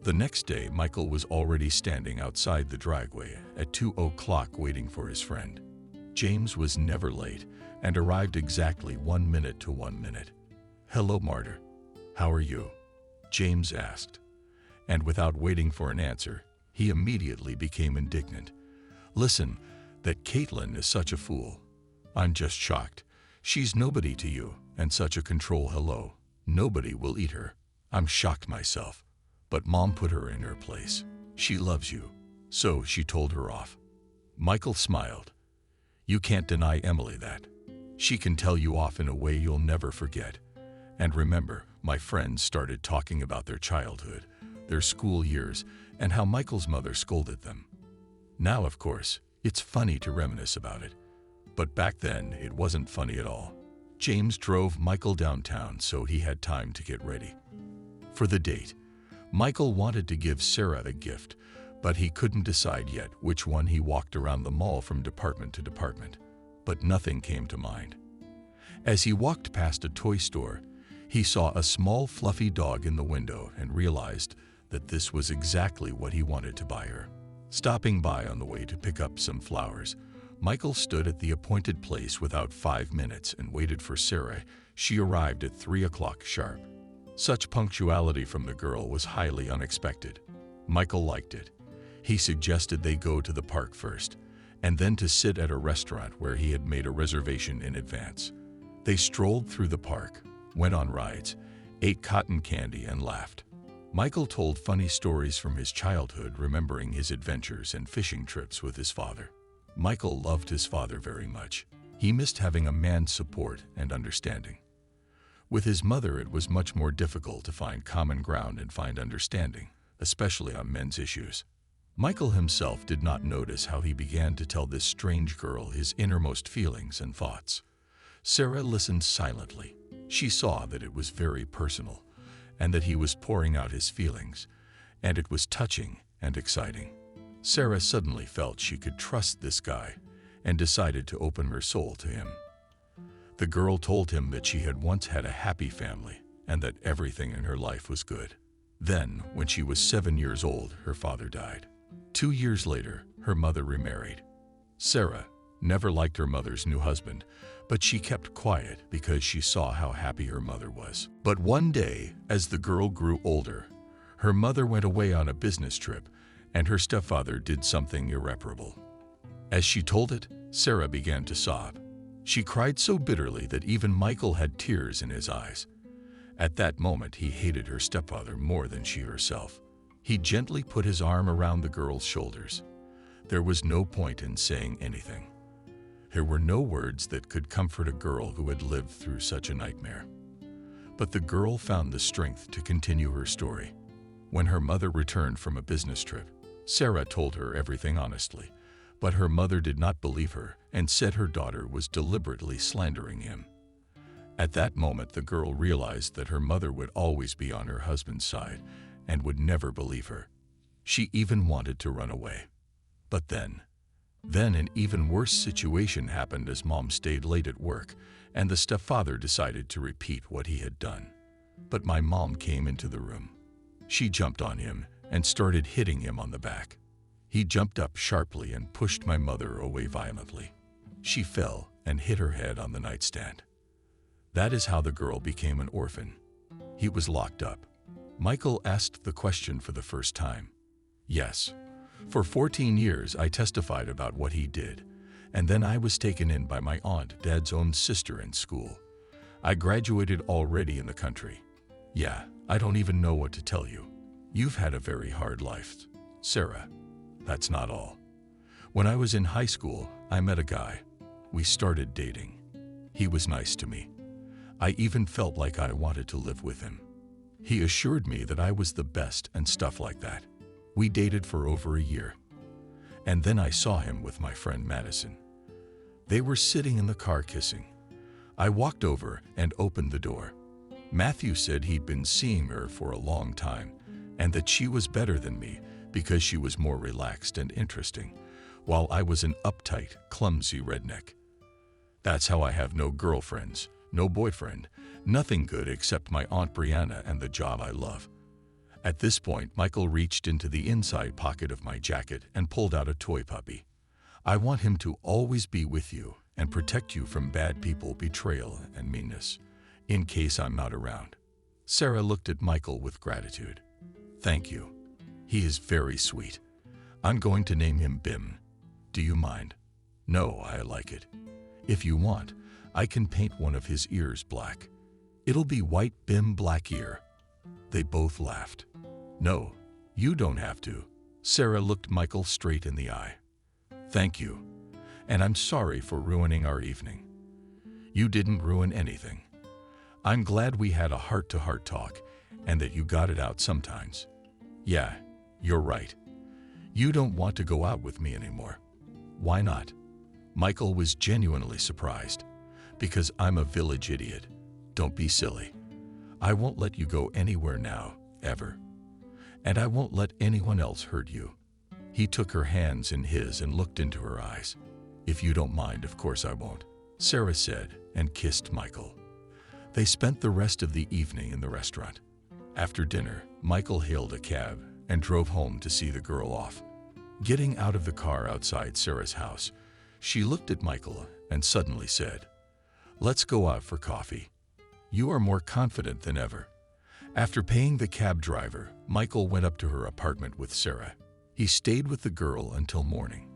The next day, Michael was already standing outside the driveway at 2:00 waiting for his friend. James was never late and arrived exactly 1 minute to 1 minute. "Hello, Martyr. How are you?" James asked. And without waiting for an answer, he immediately became indignant. "Listen, that Caitlin is such a fool. I'm just shocked. She's nobody to you, and such a control hello. Nobody will eat her. I'm shocked myself. But Mom put her in her place. She loves you. So she told her off." Michael smiled. "You can't deny Emily that. She can tell you off in a way you'll never forget. And remember, my friends started talking about their childhood, their school years, and how Michael's mother scolded them. Now, of course, it's funny to reminisce about it. But back then, it wasn't funny at all." James drove Michael downtown so he had time to get ready. For the date, Michael wanted to give Sarah a gift, but he couldn't decide yet which one. He walked around the mall from department to department, but nothing came to mind. As he walked past a toy store, he saw a small fluffy dog in the window and realized that this was exactly what he wanted to buy her. Stopping by on the way to pick up some flowers, Michael stood at the appointed place without 5 minutes and waited for Sarah. She arrived at 3:00 sharp. Such punctuality from the girl was highly unexpected. Michael liked it. He suggested they go to the park first, and then to sit at a restaurant where he had made a reservation in advance. They strolled through the park, went on rides, ate cotton candy, and laughed. Michael told funny stories from his childhood, remembering his adventures and fishing trips with his father. Michael loved his father very much. He missed having a man's support and understanding. With his mother, it was much more difficult to find common ground and find understanding, especially on men's issues. Michael himself did not notice how he began to tell this strange girl his innermost feelings and thoughts. Sarah listened silently. She saw that it was very personal, and that he was pouring out his feelings, and it was touching and exciting. Sarah suddenly felt she could trust this guy, and decided to open her soul to him. The girl told him that she had once had a happy family, and that everything in her life was good. Then, when she was 7 years old, her father died. 2 years later, her mother remarried. Sarah never liked her mother's new husband, but she kept quiet because she saw how happy her mother was. But one day, as the girl grew older, her mother went away on a business trip, and her stepfather did something irreparable. As she told it, Sarah began to sob. She cried so bitterly that even Michael had tears in his eyes. At that moment, he hated her stepfather more than she herself. He gently put his arm around the girl's shoulders. There was no point in saying anything. There were no words that could comfort a girl who had lived through such a nightmare. But the girl found the strength to continue her story. When her mother returned from a business trip, Sarah told her everything honestly, but her mother did not believe her and said her daughter was deliberately slandering him. At that moment, the girl realized that her mother would always be on her husband's side and would never believe her. She even wanted to run away. But then an even worse situation happened as Mom stayed late at work, and the stepfather decided to repeat what he had done. But my mom came into the room. She jumped on him and started hitting him on the back. He jumped up sharply and pushed my mother away violently. She fell and hit her head on the nightstand. That is how the girl became an orphan. He was locked up. Michael asked the question for the first time. Yes. For 14 years, I testified about what he did, and then I was taken in by my aunt, Dad's own sister, in school. I graduated already in the country. Yeah, I don't even know what to tell you. You've had a very hard life, Sarah. That's not all. When I was in high school, I met a guy. We started dating. He was nice to me. I even felt like I wanted to live with him. He assured me that I was the best and stuff like that. We dated for over a year. And then I saw him with my friend Madison. They were sitting in the car kissing. I walked over and opened the door. Matthew said he'd been seeing her for a long time, and that she was better than me because she was more relaxed and interesting, while I was an uptight, clumsy redneck. That's how I have no girlfriends, no boyfriend, nothing good except my Aunt Brianna and the job I love. At this point, Michael reached into the inside pocket of my jacket and pulled out a toy puppy. I want him to always be with you and protect you from bad people, betrayal, and meanness, in case I'm not around. Sarah looked at Michael with gratitude. Thank you. He is very sweet. I'm going to name him Bim. Do you mind? No, I like it. If you want, I can paint one of his ears black. It'll be White Bim Black Ear. They both laughed. No, you don't have to. Sarah looked Michael straight in the eye. Thank you, and I'm sorry for ruining our evening. You didn't ruin anything. I'm glad we had a heart-to-heart talk and that you got it out sometimes. Yeah, you're right. You don't want to go out with me anymore. Why not? Michael was genuinely surprised. Because I'm a village idiot. Don't be silly. I won't let you go anywhere now, ever. And I won't let anyone else hurt you. He took her hands in his and looked into her eyes. If you don't mind, of course I won't, Sarah said, and kissed Michael. They spent the rest of the evening in the restaurant. After dinner, Michael hailed a cab and drove home to see the girl off. Getting out of the car outside Sarah's house, she looked at Michael and suddenly said, "Let's go out for coffee." You are more confident than ever. After paying the cab driver, Michael went up to her apartment with Sarah. He stayed with the girl until morning.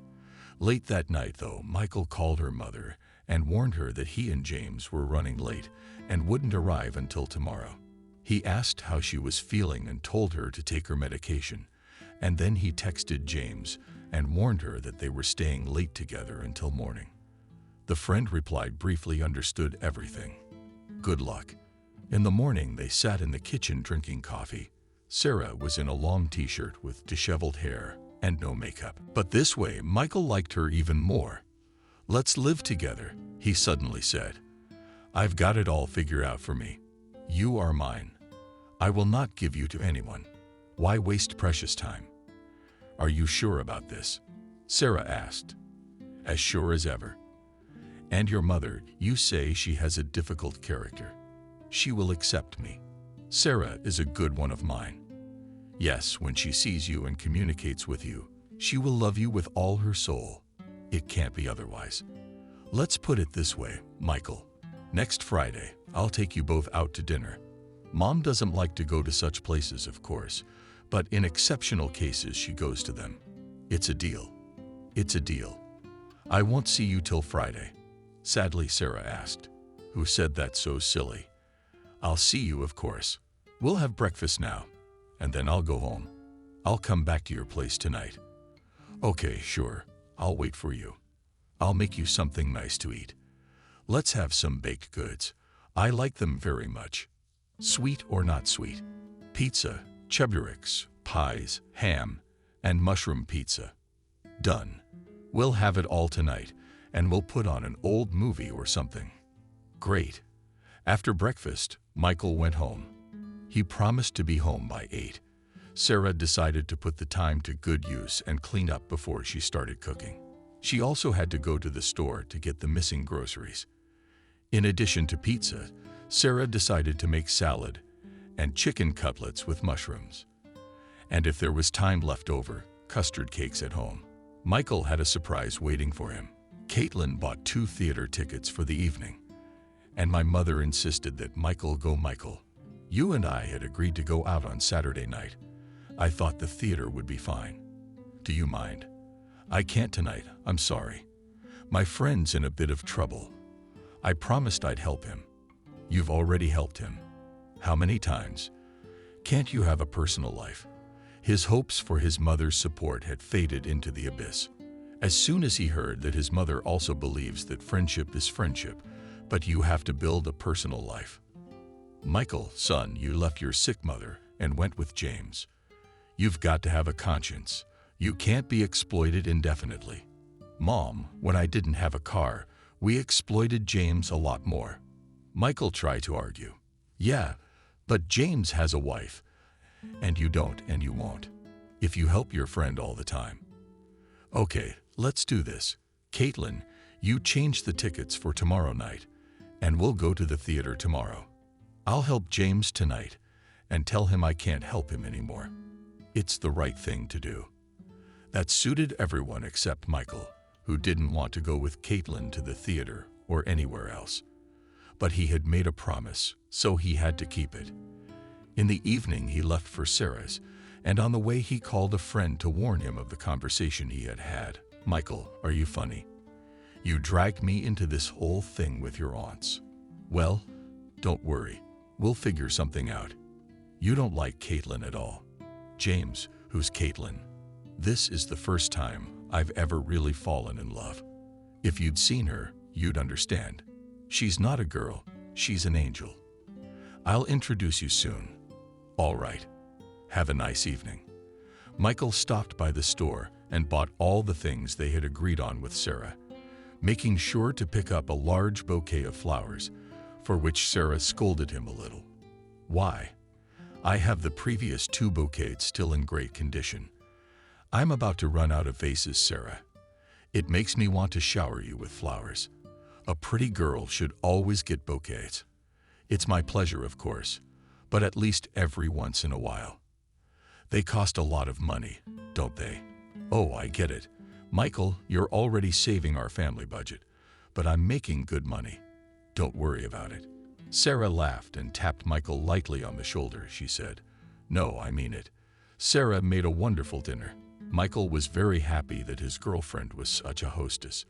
Late that night, though, Michael called her mother and warned her that he and James were running late and wouldn't arrive until tomorrow. He asked how she was feeling and told her to take her medication, and then he texted James and warned her that they were staying late together until morning. The friend replied briefly, understood everything. Good luck. In the morning, they sat in the kitchen drinking coffee. Sarah was in a long t-shirt with disheveled hair and no makeup. But this way, Michael liked her even more. "Let's live together," he suddenly said. "I've got it all figured out for me. You are mine. I will not give you to anyone. Why waste precious time?" "Are you sure about this?" Sarah asked. "As sure as ever." "And your mother, you say she has a difficult character. She will accept me." "Sarah is a good one of mine." "Yes, when she sees you and communicates with you, she will love you with all her soul. It can't be otherwise." "Let's put it this way, Michael. Next Friday, I'll take you both out to dinner. Mom doesn't like to go to such places, of course, but in exceptional cases she goes to them. It's a deal." "It's a deal." "I won't see you till Friday," sadly Sarah asked. "Who said that so silly?" "I'll see you, of course. We'll have breakfast now, and then I'll go home. I'll come back to your place tonight." "Okay, sure. I'll wait for you. I'll make you something nice to eat. Let's have some baked goods. I like them very much. Sweet or not sweet. Pizza, cheburics, pies, ham, and mushroom pizza." "Done. We'll have it all tonight, and we'll put on an old movie or something." "Great." After breakfast, Michael went home. He promised to be home by 8. Sarah decided to put the time to good use and clean up before she started cooking. She also had to go to the store to get the missing groceries. In addition to pizza, Sarah decided to make salad and chicken cutlets with mushrooms. And if there was time left over, custard cakes at home. Michael had a surprise waiting for him. Caitlin bought 2 theater tickets for the evening, and my mother insisted that Michael go. "Michael, you and I had agreed to go out on Saturday night. I thought the theater would be fine. Do you mind?" "I can't tonight, I'm sorry. My friend's in a bit of trouble. I promised I'd help him." "You've already helped him. How many times? Can't you have a personal life?" His hopes for his mother's support had faded into the abyss. As soon as he heard that his mother also believes that friendship is friendship, but you have to build a personal life. "Michael, son, you left your sick mother and went with James. You've got to have a conscience. You can't be exploited indefinitely." "Mom, when I didn't have a car, we exploited James a lot more." Michael tried to argue. "Yeah, but James has a wife, and you don't and you won't, if you help your friend all the time." "Okay, let's do this. Caitlin, you change the tickets for tomorrow night, and we'll go to the theater tomorrow. I'll help James tonight and tell him I can't help him anymore." It's the right thing to do. That suited everyone except Michael, who didn't want to go with Caitlin to the theater or anywhere else. But he had made a promise, so he had to keep it. In the evening, he left for Sarah's, and on the way he called a friend to warn him of the conversation he had had. "Michael, are you funny? You dragged me into this whole thing with your aunts. Well, don't worry. We'll figure something out. You don't like Caitlin at all." "James, who's Caitlin?" "This is the first time I've ever really fallen in love. If you'd seen her, you'd understand. She's not a girl, she's an angel. I'll introduce you soon." "All right. Have a nice evening." Michael stopped by the store and bought all the things they had agreed on with Sarah, making sure to pick up a large bouquet of flowers, for which Sarah scolded him a little. "Why? I have the previous 2 bouquets still in great condition. I'm about to run out of vases, Sarah. It makes me want to shower you with flowers. A pretty girl should always get bouquets. It's my pleasure, of course, but at least every once in a while. They cost a lot of money, don't they?" "Oh, I get it. Michael, you're already saving our family budget, but I'm making good money. Don't worry about it." Sarah laughed and tapped Michael lightly on the shoulder. She said, "No, I mean it." Sarah made a wonderful dinner. Michael was very happy that his girlfriend was such a hostess.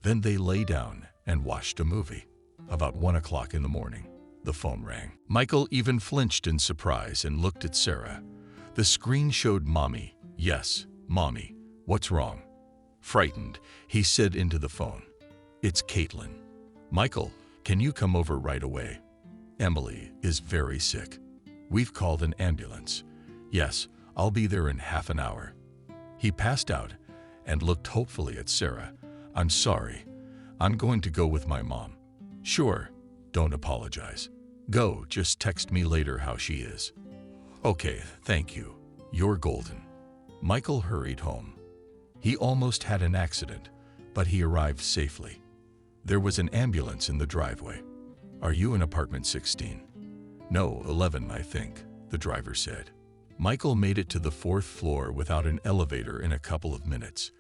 Then they lay down and watched a movie. About 1 o'clock in the morning, the phone rang. Michael even flinched in surprise and looked at Sarah. The screen showed Mommy. "Yes, Mommy, what's wrong?" Frightened, he said into the phone, "It's Caitlin." "Michael, can you come over right away?" Emily is very sick. We've called an ambulance. Yes, I'll be there in half an hour." He passed out and looked hopefully at Sarah. "I'm sorry. I'm going to go with my mom." "Sure, don't apologize. Go, just text me later how she is." "Okay, thank you. You're golden." Michael hurried home. He almost had an accident, but he arrived safely. There was an ambulance in the driveway. "Are you in apartment 16? "No, 11, I think," the driver said. Michael made it to the 4th floor without an elevator in a couple of minutes.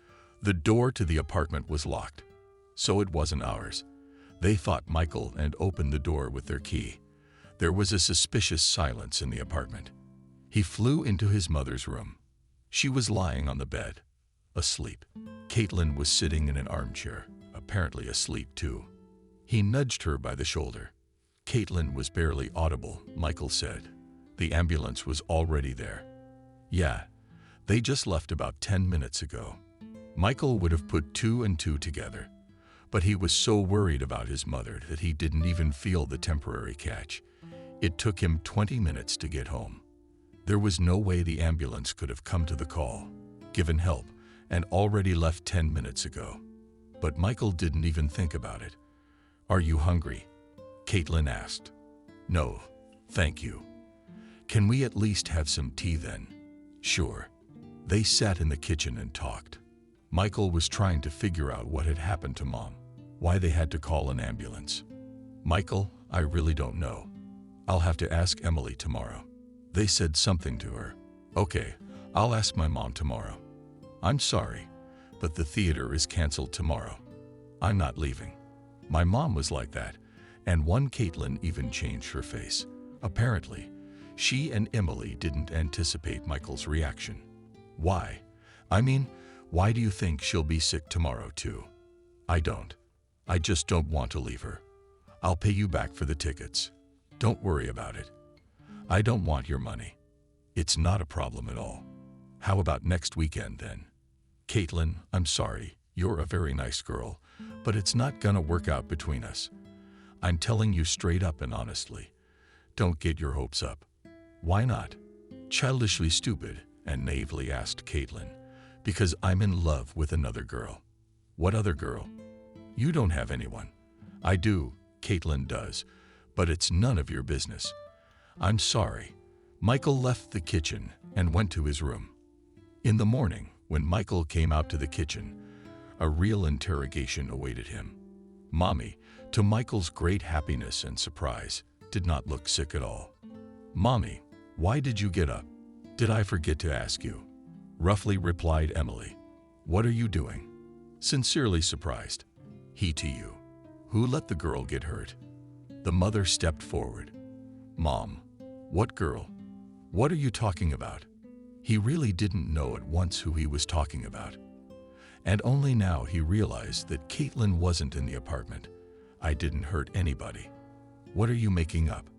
The door to the apartment was locked, so it wasn't ours. They thought Michael and opened the door with their key. There was a suspicious silence in the apartment. He flew into his mother's room. She was lying on the bed, asleep. Caitlin was sitting in an armchair, apparently asleep too. He nudged her by the shoulder. Caitlin was barely audible, Michael said. The ambulance was already there. "Yeah, they just left about 10 minutes ago." Michael would have put 2 and 2 together, but he was so worried about his mother that he didn't even feel the temporary catch. It took him 20 minutes to get home. There was no way the ambulance could have come to the call, given help, and already left 10 minutes ago. But Michael didn't even think about it. "Are you hungry?" Caitlin asked. "No, thank you." "Can we at least have some tea then?" "Sure." They sat in the kitchen and talked. Michael was trying to figure out what had happened to Mom, why they had to call an ambulance. "Michael, I really don't know. I'll have to ask Emily tomorrow. They said something to her." "Okay, I'll ask my mom tomorrow." "I'm sorry, but the theater is canceled tomorrow. I'm not leaving." My mom was like that, and one Caitlin even changed her face. Apparently, she and Emily didn't anticipate Michael's reaction. "Why? I mean, why do you think she'll be sick tomorrow too?" "I don't. I just don't want to leave her. I'll pay you back for the tickets. Don't worry about it. I don't want your money. It's not a problem at all. How about next weekend then?" "Caitlin, I'm sorry. You're a very nice girl, but it's not gonna work out between us. I'm telling you straight up and honestly. Don't get your hopes up." "Why not?" Childishly stupid and naively asked Caitlin. "Because I'm in love with another girl." "What other girl?" "You don't have anyone." "I do, Caitlin does, but it's none of your business." "I'm sorry." Michael left the kitchen and went to his room. In the morning, when Michael came out to the kitchen, a real interrogation awaited him. Mommy, to Michael's great happiness and surprise, did not look sick at all. "Mommy, why did you get up?" "Did I forget to ask you?" roughly replied Emily. "What are you doing?" Sincerely surprised. "He to you. Who let the girl get hurt?" The mother stepped forward. "Mom, what girl? What are you talking about?" He really didn't know at once who he was talking about. And only now he realized that Caitlin wasn't in the apartment. "I didn't hurt anybody." "What are you making up?"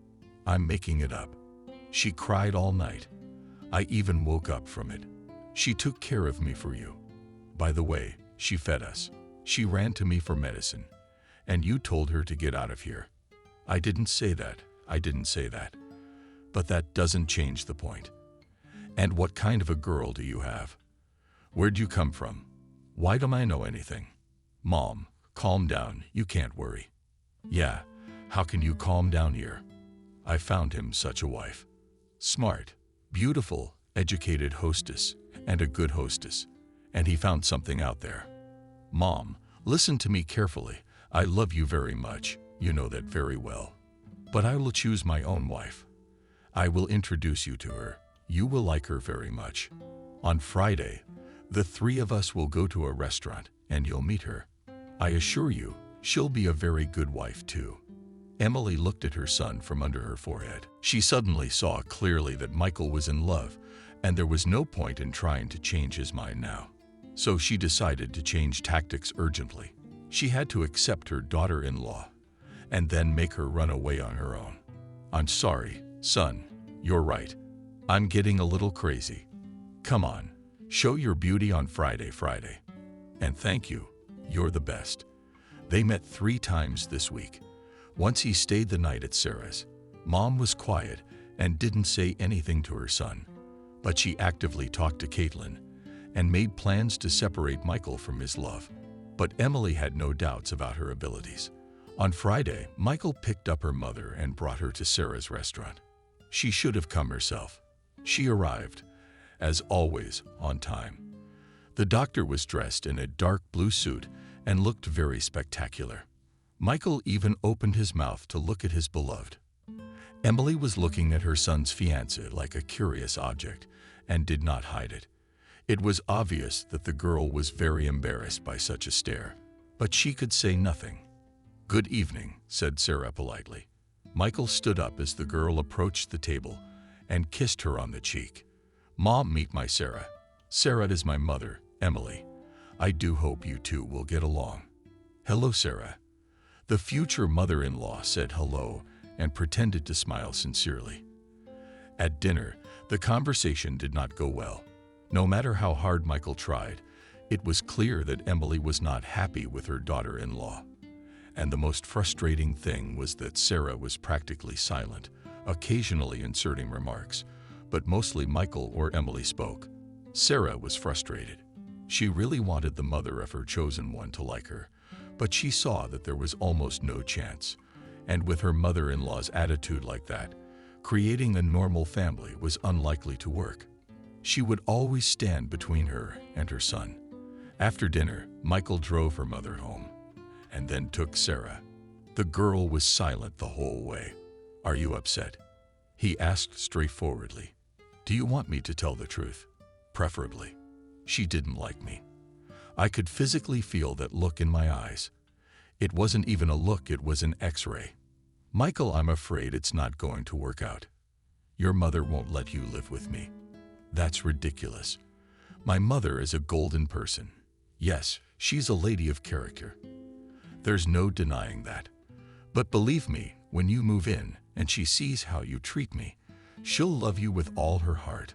"I'm making it up. She cried all night. I even woke up from it. She took care of me for you. By the way, she fed us. She ran to me for medicine. And you told her to get out of here." "I didn't say that. I didn't say that. But that doesn't change the point. And what kind of a girl do you have? Where'd you come from? Why don't I know anything?" "Mom, calm down. You can't worry." "Yeah, how can you calm down here? I found him such a wife. Smart, beautiful, educated hostess, and a good hostess. And he found something out there." "Mom, listen to me carefully. I love you very much. You know that very well. But I will choose my own wife. I will introduce you to her. You will like her very much. On Friday, the 3 of us will go to a restaurant and you'll meet her. I assure you, she'll be a very good wife too." Emily looked at her son from under her forehead. She suddenly saw clearly that Michael was in love, and there was no point in trying to change his mind now. So she decided to change tactics urgently. She had to accept her daughter-in-law, and then make her run away on her own. "I'm sorry, son. You're right. I'm getting a little crazy. Come on, show your beauty on Friday. And thank you. You're the best." They met 3 times this week. Once he stayed the night at Sarah's. Mom was quiet and didn't say anything to her son, but she actively talked to Caitlin and made plans to separate Michael from his love. But Emily had no doubts about her abilities. On Friday, Michael picked up her mother and brought her to Sarah's restaurant. She should have come herself. She arrived, as always, on time. The doctor was dressed in a dark blue suit and looked very spectacular. Michael even opened his mouth to look at his beloved. Emily was looking at her son's fiancé like a curious object and did not hide it. It was obvious that the girl was very embarrassed by such a stare, but she could say nothing. "Good evening," said Sarah politely. Michael stood up as the girl approached the table and kissed her on the cheek. "Mom, meet my Sarah. Sarah is my mother, Emily. I do hope you two will get along." "Hello, Sarah." The future mother-in-law said hello and pretended to smile sincerely. At dinner, the conversation did not go well. No matter how hard Michael tried, it was clear that Emily was not happy with her daughter-in-law. And the most frustrating thing was that Sarah was practically silent, occasionally inserting remarks, but mostly Michael or Emily spoke. Sarah was frustrated. She really wanted the mother of her chosen one to like her, but she saw that there was almost no chance. And with her mother-in-law's attitude like that, creating a normal family was unlikely to work. She would always stand between her and her son. After dinner, Michael drove her mother home and then took Sarah. The girl was silent the whole way. "Are you upset?" he asked straightforwardly. "Do you want me to tell the truth?" "Preferably." "She didn't like me. I could physically feel that look in my eyes. It wasn't even a look, it was an X-ray." "Michael, I'm afraid it's not going to work out. Your mother won't let you live with me." "That's ridiculous. My mother is a golden person. Yes, she's a lady of character. There's no denying that. But believe me, when you move in and she sees how you treat me, she'll love you with all her heart."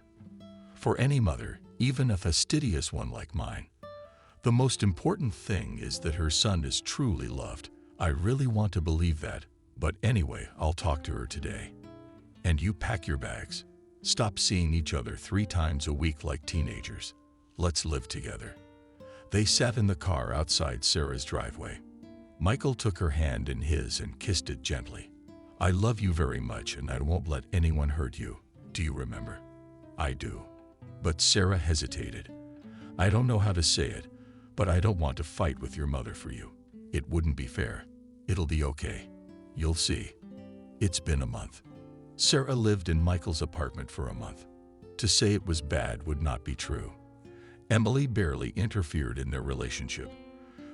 For any mother, even a fastidious one like mine, the most important thing is that her son is truly loved. I really want to believe that, but anyway, I'll talk to her today. And you pack your bags. Stop seeing each other 3 times a week like teenagers. Let's live together. They sat in the car outside Sarah's driveway. Michael took her hand in his and kissed it gently. "I love you very much and I won't let anyone hurt you. Do you remember?" "I do." But Sarah hesitated. "I don't know how to say it, but I don't want to fight with your mother for you. It wouldn't be fair. It'll be okay. You'll see." It's been a month. Sarah lived in Michael's apartment for a month. To say it was bad would not be true. Emily barely interfered in their relationship.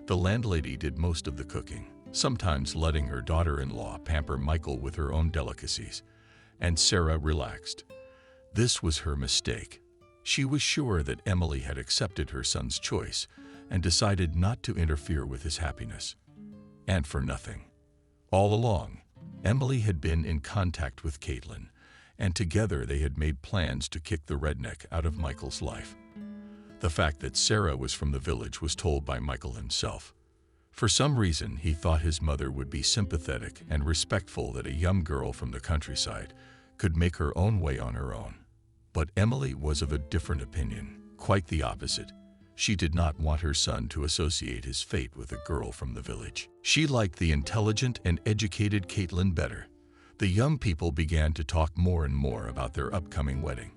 The landlady did most of the cooking, sometimes letting her daughter-in-law pamper Michael with her own delicacies, and Sarah relaxed. This was her mistake. She was sure that Emily had accepted her son's choice and decided not to interfere with his happiness. And for nothing. All along, Emily had been in contact with Caitlin, and together they had made plans to kick the redneck out of Michael's life. The fact that Sarah was from the village was told by Michael himself. For some reason, he thought his mother would be sympathetic and respectful that a young girl from the countryside could make her own way on her own. But Emily was of a different opinion, quite the opposite. She did not want her son to associate his fate with a girl from the village. She liked the intelligent and educated Caitlin better. The young people began to talk more and more about their upcoming wedding,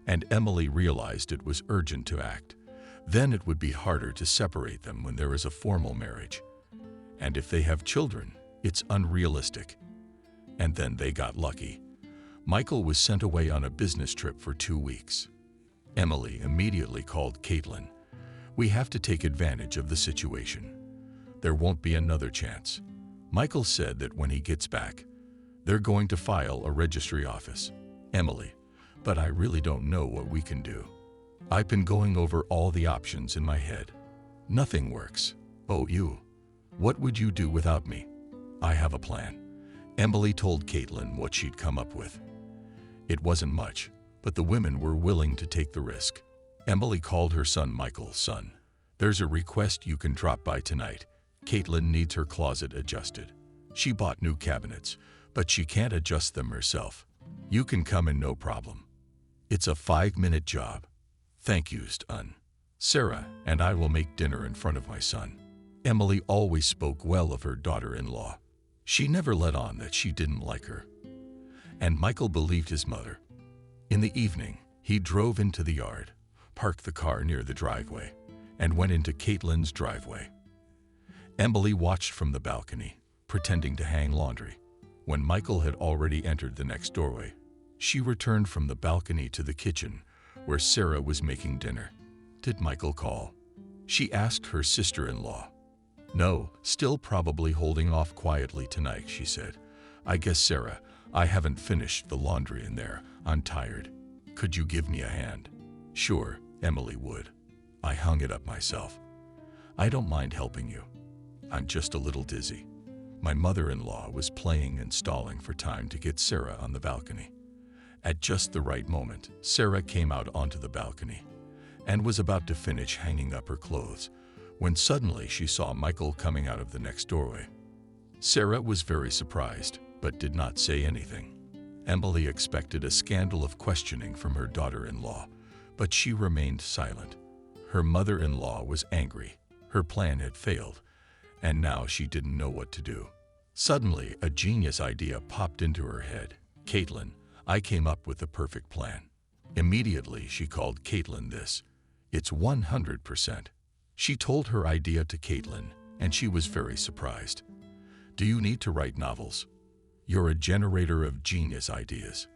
and Emily realized it was urgent to act. Then it would be harder to separate them when there is a formal marriage. And if they have children, it's unrealistic. And then they got lucky. Michael was sent away on a business trip for 2 weeks. Emily immediately called Caitlin. "We have to take advantage of the situation. There won't be another chance." Michael said that when he gets back, they're going to file a registry office. Emily, "But I really don't know what we can do. I've been going over all the options in my head. Nothing works. Oh, you. What would you do without me?" "I have a plan." Emily told Caitlin what she'd come up with. It wasn't much, but the women were willing to take the risk. Emily called her son Michael. "Son, there's a request you can drop by tonight. Caitlin needs her closet adjusted. She bought new cabinets, but she can't adjust them herself. You can come in no problem. It's a 5-minute job. Thank you, Stun. Sarah and I will make dinner in front of my son. Emily always spoke well of her daughter-in-law. She never let on that she didn't like her. And Michael believed his mother. In the evening, he drove into the yard, parked the car near the driveway, and went into Caitlin's driveway. Emily watched from the balcony, pretending to hang laundry. When Michael had already entered the next doorway, she returned from the balcony to the kitchen, where Sarah was making dinner. Did Michael call? She asked her sister-in-law. No, still probably holding off quietly tonight, she said. I guess, Sarah, I haven't finished the laundry in there. I'm tired. Could you give me a hand? Sure, Emily would. I hung it up myself. I don't mind helping you. I'm just a little dizzy. My mother-in-law was playing and stalling for time to get Sarah on the balcony. At just the right moment, Sarah came out onto the balcony and was about to finish hanging up her clothes when suddenly she saw Michael coming out of the next doorway. Sarah was very surprised, but did not say anything. Emily expected a scandal of questioning from her daughter-in-law, but she remained silent. Her mother-in-law was angry. Her plan had failed, and now she didn't know what to do. Suddenly, a genius idea popped into her head. Caitlin, I came up with the perfect plan. Immediately, she called Caitlin this. It's 100%. She told her idea to Caitlin, and she was very surprised. Do you need to write novels? You're a generator of genius ideas.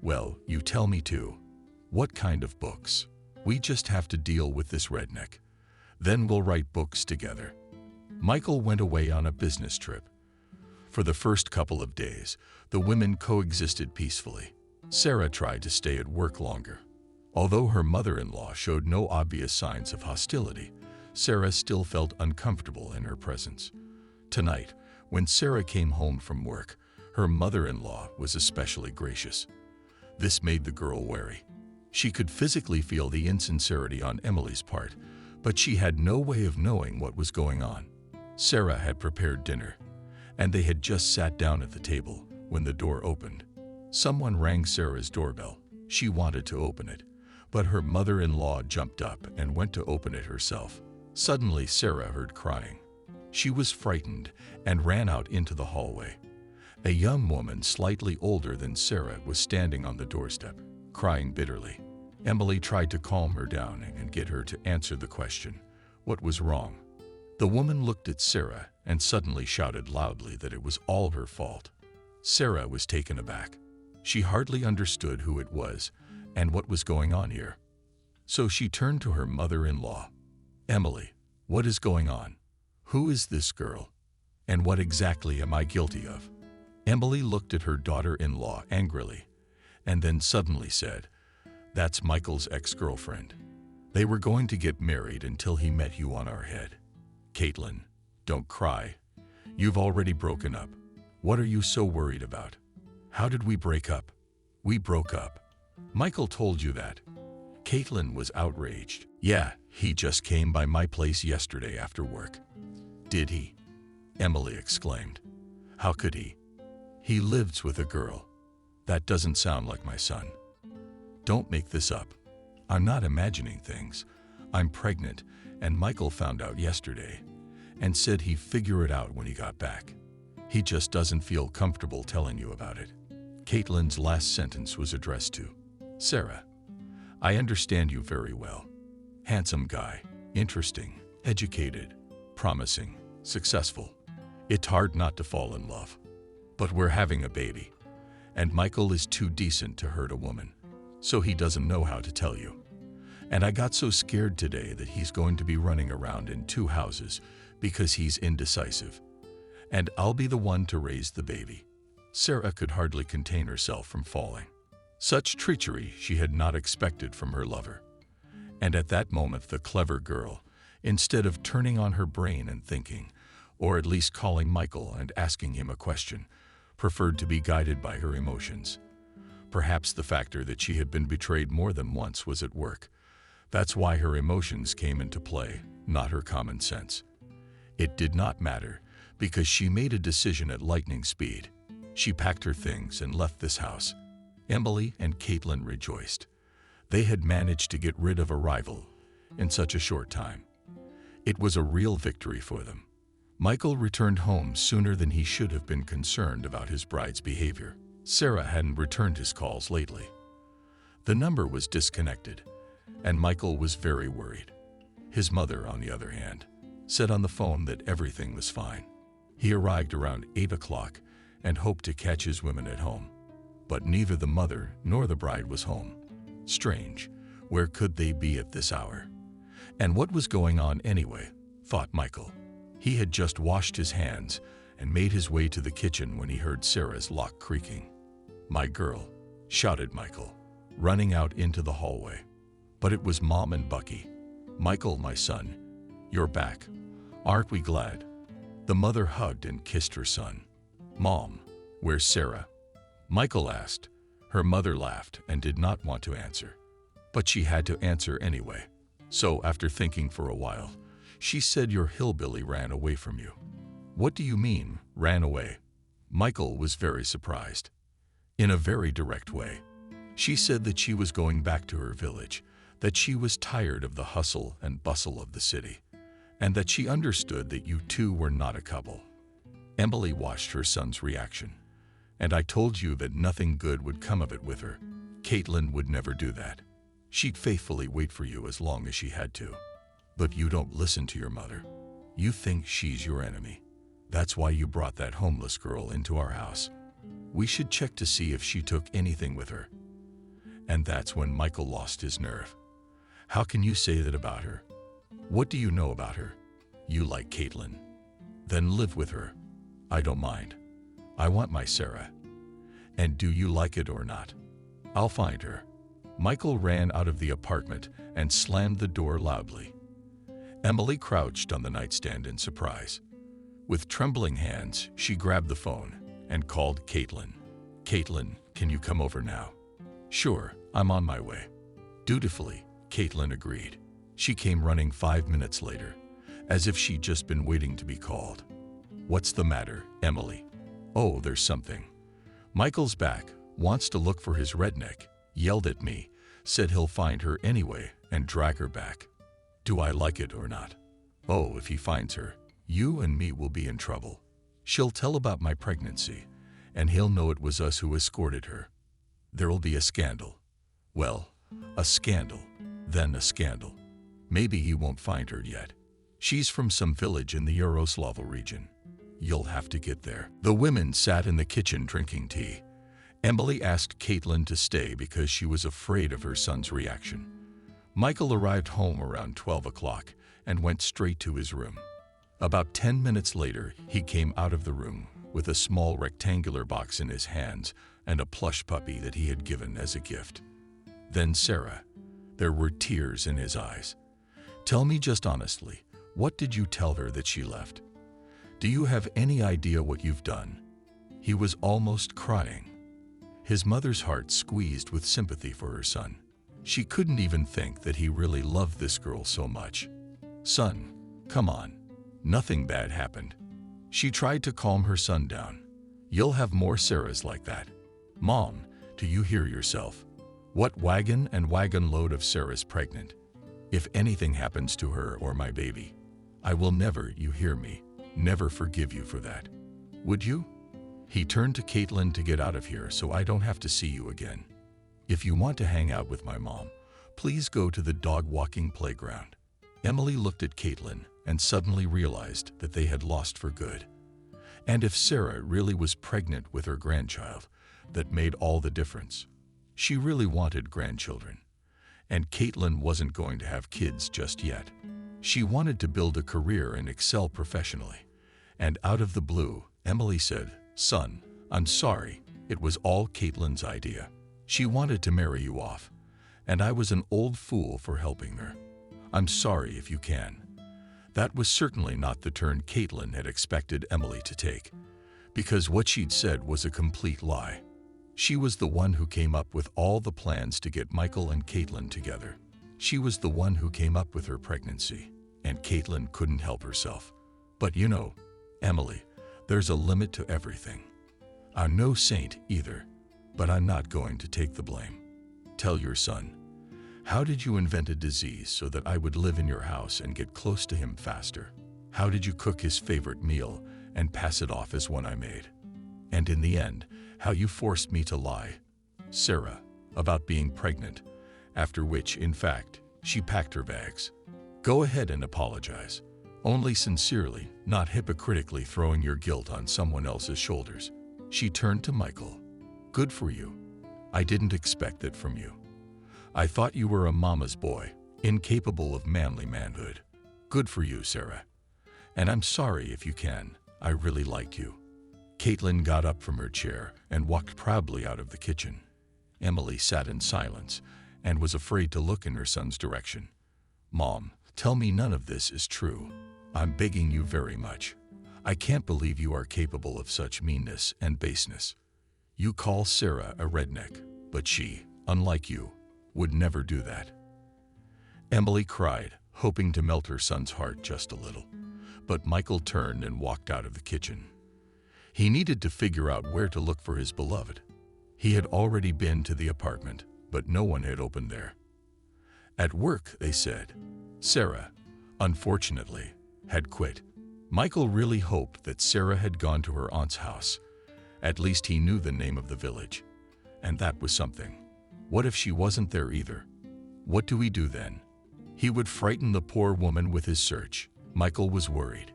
Well, you tell me too. What kind of books? We just have to deal with this redneck. Then we'll write books together. Michael went away on a business trip. For the first couple of days, the women coexisted peacefully. Sarah tried to stay at work longer. Although her mother-in-law showed no obvious signs of hostility, Sarah still felt uncomfortable in her presence. Tonight, when Sarah came home from work, her mother-in-law was especially gracious. This made the girl wary. She could physically feel the insincerity on Emily's part, but she had no way of knowing what was going on. Sarah had prepared dinner, and they had just sat down at the table when the door opened. Someone rang Sarah's doorbell. She wanted to open it, but her mother-in-law jumped up and went to open it herself. Suddenly, Sarah heard crying. She was frightened and ran out into the hallway. A young woman slightly older than Sarah was standing on the doorstep, crying bitterly. Emily tried to calm her down and get her to answer the question. What was wrong? The woman looked at Sarah and suddenly shouted loudly that it was all her fault. Sarah was taken aback. She hardly understood who it was and what was going on here. So she turned to her mother-in-law. Emily, what is going on? Who is this girl? And what exactly am I guilty of? Emily looked at her daughter-in-law angrily and then suddenly said, That's Michael's ex-girlfriend. They were going to get married until he met you on our head. Caitlin, don't cry. You've already broken up. What are you so worried about? How did we break up? We broke up. Michael told you that. Caitlin was outraged. Yeah, he just came by my place yesterday after work. Did he? Emily exclaimed. How could he? He lives with a girl. That doesn't sound like my son. Don't make this up. I'm not imagining things. I'm pregnant, and Michael found out yesterday and said he'd figure it out when he got back. He just doesn't feel comfortable telling you about it. Caitlin's last sentence was addressed to Sarah. I understand you very well. Handsome guy, interesting, educated, promising, successful. It's hard not to fall in love. But we're having a baby, and Michael is too decent to hurt a woman, so he doesn't know how to tell you. And I got so scared today that he's going to be running around in 2 houses because he's indecisive. And I'll be the one to raise the baby. Sarah could hardly contain herself from falling. Such treachery she had not expected from her lover. And at that moment, the clever girl, instead of turning on her brain and thinking, or at least calling Michael and asking him a question, preferred to be guided by her emotions. Perhaps the factor that she had been betrayed more than once was at work. That's why her emotions came into play, not her common sense. It did not matter, because she made a decision at lightning speed. She packed her things and left this house. Emily and Caitlin rejoiced. They had managed to get rid of a rival in such a short time. It was a real victory for them. Michael returned home sooner than he should have been, concerned about his bride's behavior. Sarah hadn't returned his calls lately. The number was disconnected, and Michael was very worried. His mother, on the other hand, said on the phone that everything was fine. He arrived around 8 o'clock and hoped to catch his women at home. But neither the mother nor the bride was home. Strange, where could they be at this hour? And what was going on anyway, thought Michael. He had just washed his hands and made his way to the kitchen when he heard Sarah's lock creaking. "My girl," shouted Michael, running out into the hallway. But it was Mom and Bucky. "Michael, my son, you're back. Aren't we glad?" The mother hugged and kissed her son. "Mom, where's Sarah?" Michael asked. Her mother laughed and did not want to answer. But she had to answer anyway. So after thinking for a while, she said, "Your hillbilly ran away from you." "What do you mean, ran away?" Michael was very surprised. In a very direct way. She said that she was going back to her village, that she was tired of the hustle and bustle of the city, and that she understood that you two were not a couple. Emily watched her son's reaction. "And I told you that nothing good would come of it with her. Caitlin would never do that. She'd faithfully wait for you as long as she had to. But you don't listen to your mother. You think she's your enemy. That's why you brought that homeless girl into our house. We should check to see if she took anything with her." And that's when Michael lost his nerve. "How can you say that about her? What do you know about her? You like Caitlin? Then live with her. I don't mind. I want my Sarah. And do you like it or not? I'll find her." Michael ran out of the apartment and slammed the door loudly. Emily crouched on the nightstand in surprise. With trembling hands, she grabbed the phone and called Caitlin. "Caitlin, can you come over now?" "Sure, I'm on my way." Dutifully, Caitlin agreed. She came running 5 minutes later, as if she'd just been waiting to be called. "What's the matter, Emily?" "Oh, there's something. Michael's back, wants to look for his redneck, yelled at me, said he'll find her anyway and drag her back. Do I like it or not? Oh, if he finds her, you and me will be in trouble. She'll tell about my pregnancy, and he'll know it was us who escorted her. There'll be a scandal. Well, a scandal, then a scandal. Maybe he won't find her yet. She's from some village in the Yaroslavo region. You'll have to get there." The women sat in the kitchen drinking tea. Emily asked Caitlin to stay because she was afraid of her son's reaction. Michael arrived home around 12 o'clock and went straight to his room. About 10 minutes later, he came out of the room with a small rectangular box in his hands and a plush puppy that he had given as a gift. Then Sarah. There were tears in his eyes. "Tell me just honestly, what did you tell her that she left? Do you have any idea what you've done?" He was almost crying. His mother's heart squeezed with sympathy for her son. She couldn't even think that he really loved this girl so much. "Son, come on. Nothing bad happened." She tried to calm her son down. "You'll have more Sarahs like that. Mom, do you hear yourself? What wagon and wagon load of Sarah's pregnant? If anything happens to her or my baby, I will never, you hear me, never forgive you for that. Would you?" He turned to Caitlin to get out of here so I don't have to see you again. "If you want to hang out with my mom, please go to the dog walking playground." Emily looked at Caitlin and suddenly realized that they had lost for good. And if Sarah really was pregnant with her grandchild, that made all the difference. She really wanted grandchildren. And Caitlin wasn't going to have kids just yet. She wanted to build a career and excel professionally. And out of the blue, Emily said, "Son, I'm sorry, it was all Caitlin's idea. She wanted to marry you off, and I was an old fool for helping her. I'm sorry if you can." That was certainly not the turn Caitlin had expected Emily to take, because what she'd said was a complete lie. She was the one who came up with all the plans to get Michael and Caitlin together. She was the one who came up with her pregnancy, and Caitlin couldn't help herself. But you know, Emily, there's a limit to everything. I'm no saint either, but I'm not going to take the blame. Tell your son. How did you invent a disease so that I would live in your house and get close to him faster? How did you cook his favorite meal and pass it off as one I made? And in the end, how you forced me to lie, Sarah, about being pregnant, after which, in fact, she packed her bags. Go ahead and apologize, only sincerely, not hypocritically throwing your guilt on someone else's shoulders. She turned to Michael. Good for you. I didn't expect that from you. I thought you were a mama's boy, incapable of manly manhood. Good for you, Sarah. And I'm sorry if you can. I really like you. Caitlin got up from her chair and walked proudly out of the kitchen. Emily sat in silence and was afraid to look in her son's direction. Mom, tell me none of this is true. I'm begging you very much. I can't believe you are capable of such meanness and baseness. You call Sarah a redneck, but she, unlike you, would never do that. Emily cried, hoping to melt her son's heart just a little. But Michael turned and walked out of the kitchen. He needed to figure out where to look for his beloved. He had already been to the apartment, but no one had opened there. At work, they said, Sarah, unfortunately, had quit. Michael really hoped that Sarah had gone to her aunt's house. At least he knew the name of the village. And that was something. What if she wasn't there either? What do we do then? He would frighten the poor woman with his search. Michael was worried.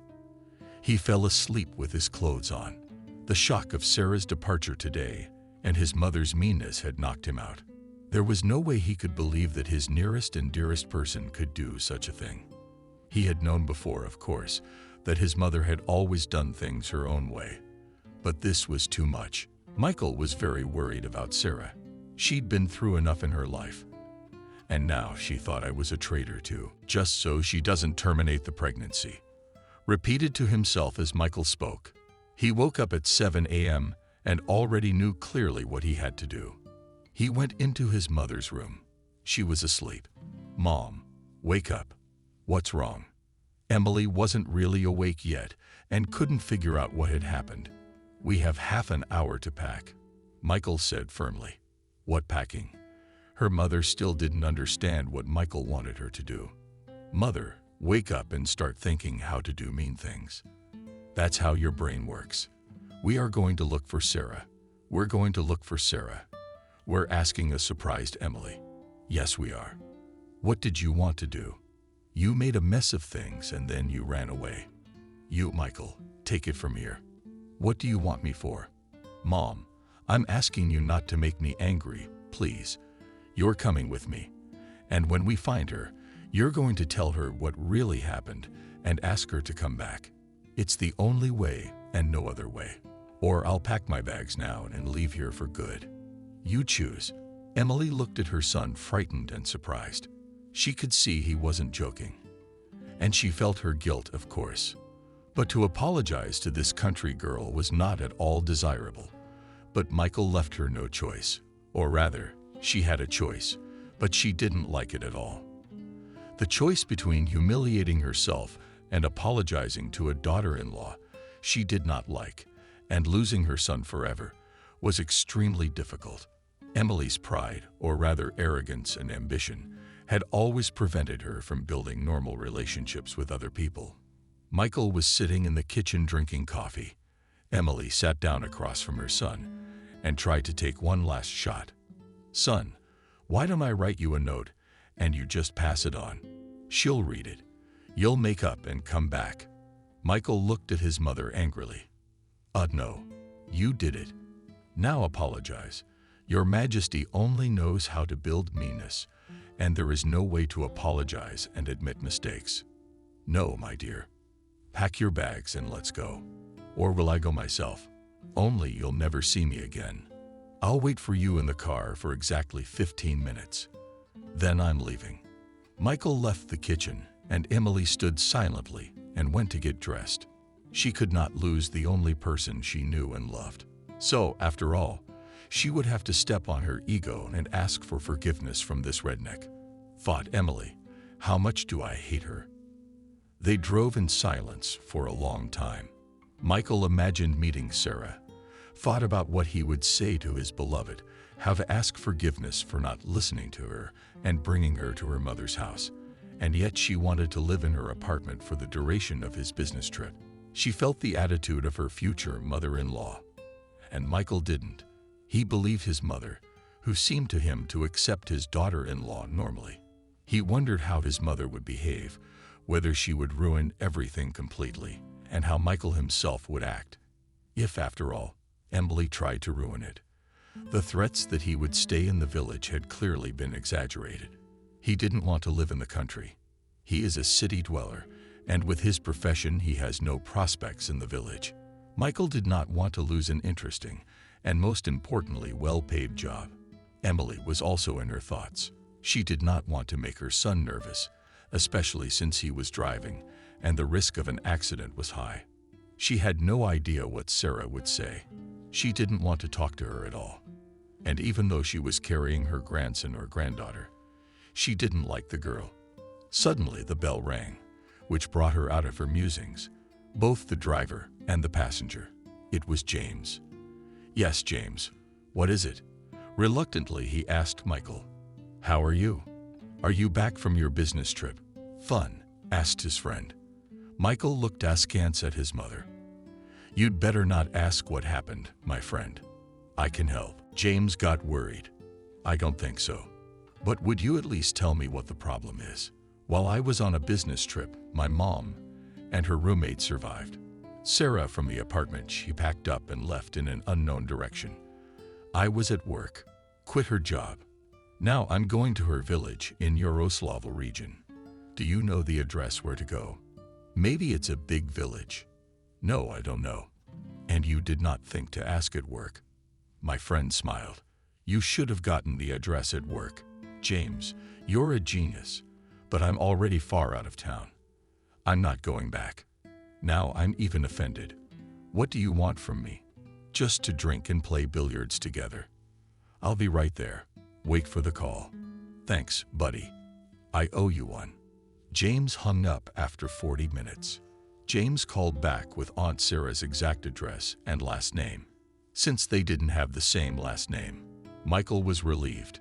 He fell asleep with his clothes on. The shock of Sarah's departure today and his mother's meanness had knocked him out. There was no way he could believe that his nearest and dearest person could do such a thing. He had known before, of course, that his mother had always done things her own way. But this was too much. Michael was very worried about Sarah. She'd been through enough in her life. And now she thought I was a traitor too, just so she doesn't terminate the pregnancy. Repeated to himself as Michael spoke. He woke up at 7 a.m. and already knew clearly what he had to do. He went into his mother's room. She was asleep. Mom, wake up. What's wrong? Emily wasn't really awake yet and couldn't figure out what had happened. We have half an hour to pack, Michael said firmly. What packing? Her mother still didn't understand what Michael wanted her to do. Mother, wake up and start thinking how to do mean things. That's how your brain works. We are going to look for Sarah. We're going to look for Sarah. We're asking a surprised Emily. Yes, we are. What did you want to do? You made a mess of things and then you ran away. You, Michael, take it from here. What do you want me for? Mom, I'm asking you not to make me angry, please. You're coming with me. And when we find her, you're going to tell her what really happened and ask her to come back. It's the only way and no other way. Or I'll pack my bags now and leave here for good. You choose. Emily looked at her son, frightened and surprised. She could see he wasn't joking. And she felt her guilt, of course. But to apologize to this country girl was not at all desirable. But Michael left her no choice. Or rather, she had a choice, but she didn't like it at all. The choice between humiliating herself and apologizing to a daughter-in-law she did not like, and losing her son forever, was extremely difficult. Emily's pride, or rather arrogance and ambition, had always prevented her from building normal relationships with other people. Michael was sitting in the kitchen drinking coffee. Emily sat down across from her son and tried to take one last shot. Son, why don't I write you a note and you just pass it on? She'll read it. You'll make up and come back. Michael looked at his mother angrily. No, you did it. Now apologize. Your Majesty only knows how to build meanness, and there is no way to apologize and admit mistakes. No, my dear. Pack your bags and let's go. Or will I go myself? Only you'll never see me again. I'll wait for you in the car for exactly 15 minutes. Then I'm leaving. Michael left the kitchen, and Emily stood silently and went to get dressed. She could not lose the only person she knew and loved. So, after all, she would have to step on her ego and ask for forgiveness from this redneck. Thought Emily, how much do I hate her? They drove in silence for a long time. Michael imagined meeting Sarah, thought about what he would say to his beloved, how to ask forgiveness for not listening to her and bringing her to her mother's house. And yet she wanted to live in her apartment for the duration of his business trip. She felt the attitude of her future mother-in-law. And Michael didn't. He believed his mother, who seemed to him to accept his daughter-in-law normally. He wondered how his mother would behave, whether she would ruin everything completely, and how Michael himself would act. If, after all, Emily tried to ruin it. The threats that he would stay in the village had clearly been exaggerated. He didn't want to live in the country. He is a city dweller, and with his profession he has no prospects in the village. Michael did not want to lose an interesting, and most importantly, well-paid job. Emily was also in her thoughts. She did not want to make her son nervous, especially since he was driving, and the risk of an accident was high. She had no idea what Sarah would say. She didn't want to talk to her at all. And even though she was carrying her grandson or granddaughter, she didn't like the girl. Suddenly the bell rang, which brought her out of her musings, both the driver and the passenger. It was James. "Yes, James. What is it?" Reluctantly, he asked Michael. "How are you? Are you back from your business trip?" "Fun?" asked his friend. Michael looked askance at his mother. "You'd better not ask what happened, my friend. I can help." James got worried. "I don't think so. But would you at least tell me what the problem is?" "While I was on a business trip, my mom and her roommate survived. Sarah from the apartment, she packed up and left in an unknown direction. I was at work, quit her job. Now I'm going to her village in Yaroslavl region. Do you know the address where to go? Maybe it's a big village." "No, I don't know." "And you did not think to ask at work?" My friend smiled. "You should have gotten the address at work. James, you're a genius, but I'm already far out of town. I'm not going back. Now I'm even offended. What do you want from me? Just to drink and play billiards together. I'll be right there. Wait for the call." "Thanks, buddy. I owe you one." James hung up after 40 minutes. James called back with Aunt Sarah's exact address and last name. Since they didn't have the same last name, Michael was relieved.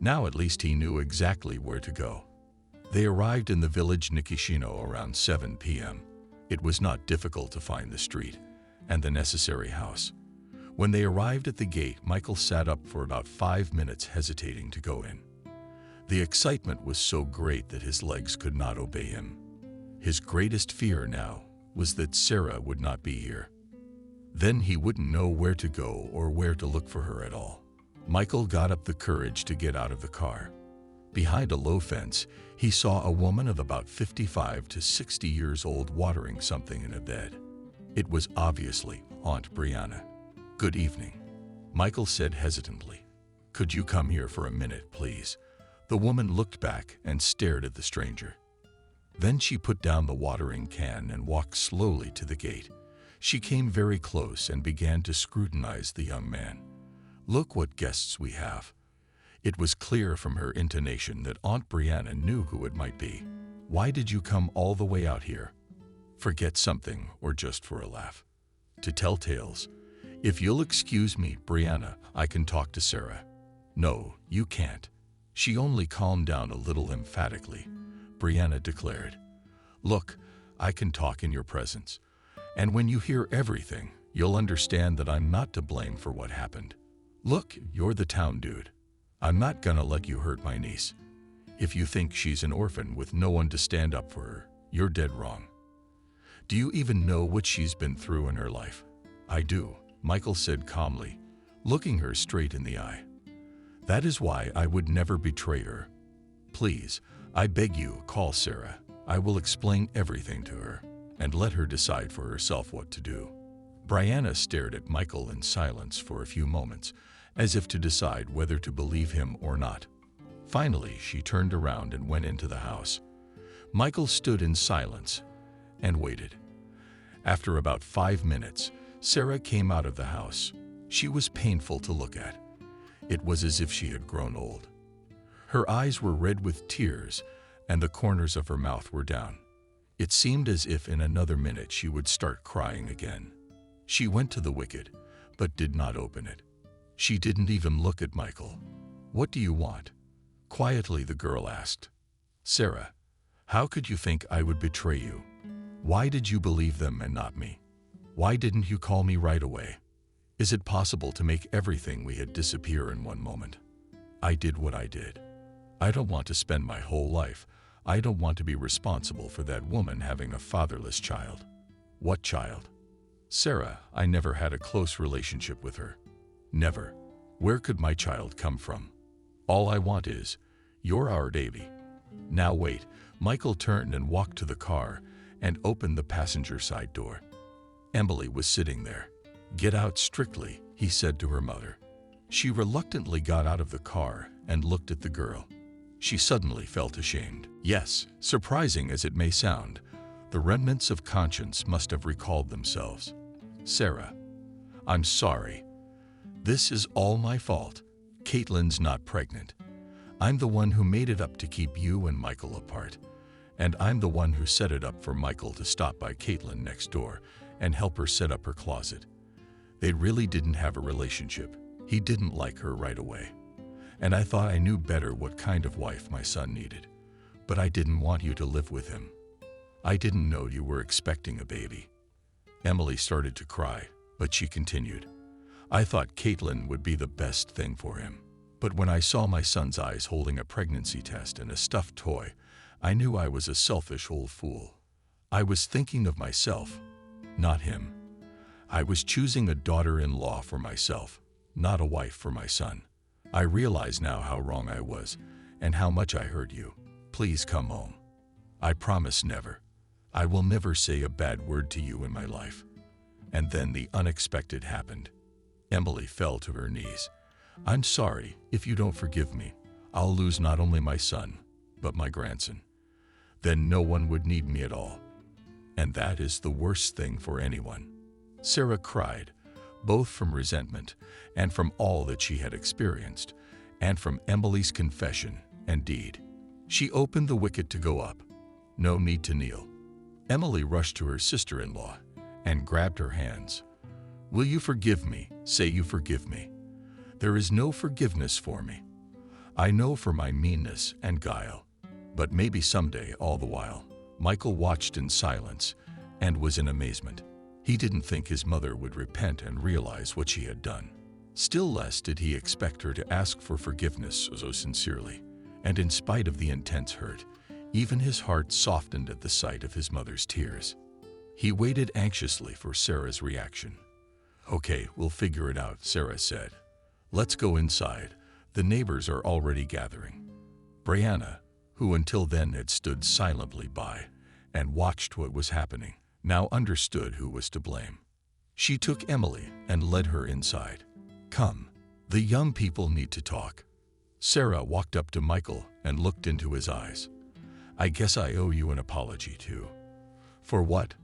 Now at least he knew exactly where to go. They arrived in the village Nikishino around 7 p.m. It was not difficult to find the street and the necessary house. When they arrived at the gate, Michael sat up for about 5 minutes hesitating to go in. The excitement was so great that his legs could not obey him. His greatest fear now was that Sarah would not be here. Then he wouldn't know where to go or where to look for her at all. Michael got up the courage to get out of the car. Behind a low fence, he saw a woman of about 55 to 60 years old watering something in a bed. It was obviously Aunt Brianna. "Good evening," Michael said hesitantly. "Could you come here for a minute, please?" The woman looked back and stared at the stranger. Then she put down the watering can and walked slowly to the gate. She came very close and began to scrutinize the young man. "Look what guests we have." It was clear from her intonation that Aunt Brianna knew who it might be. "Why did you come all the way out here? Forget something or just for a laugh?" "To tell tales. If you'll excuse me, Brianna, I can talk to Sarah." "No, you can't." She only calmed down a little emphatically. Brianna declared, "Look, I can talk in your presence. And when you hear everything, you'll understand that I'm not to blame for what happened. Look, you're the town dude. I'm not gonna let you hurt my niece. If you think she's an orphan with no one to stand up for her, you're dead wrong. Do you even know what she's been through in her life?" "I do," Michael said calmly, looking her straight in the eye. "That is why I would never betray her. Please, I beg you, call Sarah. I will explain everything to her and let her decide for herself what to do." Brianna stared at Michael in silence for a few moments, as if to decide whether to believe him or not. Finally, she turned around and went into the house. Michael stood in silence and waited. After about 5 minutes, Sarah came out of the house. She was painful to look at. It was as if she had grown old. Her eyes were red with tears, and the corners of her mouth were down. It seemed as if in another minute she would start crying again. She went to the wicket, but did not open it. She didn't even look at Michael. "What do you want?" Quietly the girl asked. "Sarah, how could you think I would betray you? Why did you believe them and not me? Why didn't you call me right away? Is it possible to make everything we had disappear in one moment? I did what I did. I don't want to spend my whole life. I don't want to be responsible for that woman having a fatherless child." "What child?" "Sarah, I never had a close relationship with her. Never. Where could my child come from? All I want is, you're our Davy." "Now wait." Michael turned and walked to the car and opened the passenger side door. Emily was sitting there. "Get out strictly," he said to her mother. She reluctantly got out of the car and looked at the girl. She suddenly felt ashamed. Yes, surprising as it may sound, the remnants of conscience must have recalled themselves. "Sarah, I'm sorry. This is all my fault. Caitlin's not pregnant. I'm the one who made it up to keep you and Michael apart. And I'm the one who set it up for Michael to stop by Caitlin next door and help her set up her closet. They really didn't have a relationship. He didn't like her right away. And I thought I knew better what kind of wife my son needed. But I didn't want you to live with him. I didn't know you were expecting a baby." Emily started to cry, but she continued. "I thought Caitlin would be the best thing for him. But when I saw my son's eyes holding a pregnancy test and a stuffed toy, I knew I was a selfish old fool. I was thinking of myself, not him. I was choosing a daughter-in-law for myself, not a wife for my son. I realize now how wrong I was and how much I hurt you. Please come home. I promise never. I will never say a bad word to you in my life." And then the unexpected happened. Emily fell to her knees. "I'm sorry. If you don't forgive me, I'll lose not only my son, but my grandson. Then no one would need me at all. And that is the worst thing for anyone." Sarah cried, both from resentment and from all that she had experienced, and from Emily's confession and deed. She opened the wicket to go up. No need to kneel. Emily rushed to her sister-in-law and grabbed her hands. "Will you forgive me? Say you forgive me. There is no forgiveness for me. I know for my meanness and guile. But maybe someday, all the while." Michael watched in silence and was in amazement. He didn't think his mother would repent and realize what she had done. Still less did he expect her to ask for forgiveness so sincerely. And in spite of the intense hurt, even his heart softened at the sight of his mother's tears. He waited anxiously for Sarah's reaction. "Okay, we'll figure it out," Sarah said. "Let's go inside. The neighbors are already gathering." Brianna, who until then had stood silently by and watched what was happening, now understood who was to blame. She took Emily and led her inside. "Come, the young people need to talk." Sarah walked up to Michael and looked into his eyes. "I guess I owe you an apology too." "For what?"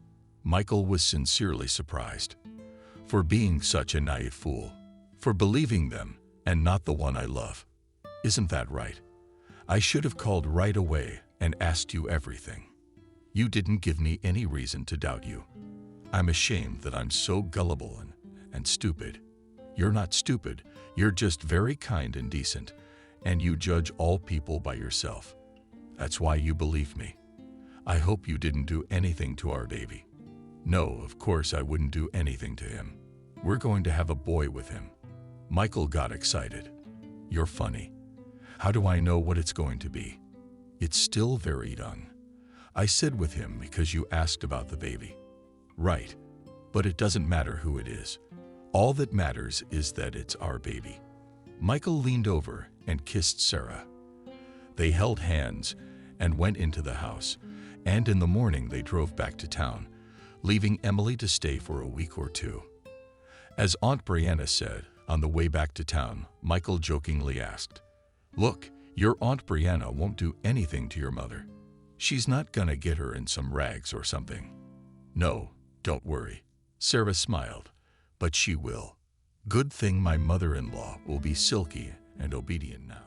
Michael was sincerely surprised. "For being such a naive fool. For believing them and not the one I love. Isn't that right? I should have called right away and asked you everything. You didn't give me any reason to doubt you. I'm ashamed that I'm so gullible and stupid." "You're not stupid. You're just very kind and decent, and you judge all people by yourself. That's why you believe me. I hope you didn't do anything to our baby." "No, of course I wouldn't do anything to him. We're going to have a boy with him." Michael got excited. "You're funny. How do I know what it's going to be? It's still very young. I said with him because you asked about the baby." "Right, but it doesn't matter who it is. All that matters is that it's our baby." Michael leaned over and kissed Sarah. They held hands and went into the house, and in the morning they drove back to town, leaving Emily to stay for a week or two. As Aunt Brianna said, on the way back to town, Michael jokingly asked, "Look, your Aunt Brianna won't do anything to your mother. She's not gonna get her in some rags or something." "No, don't worry." Sarah smiled, "but she will. Good thing my mother-in-law will be silky and obedient now."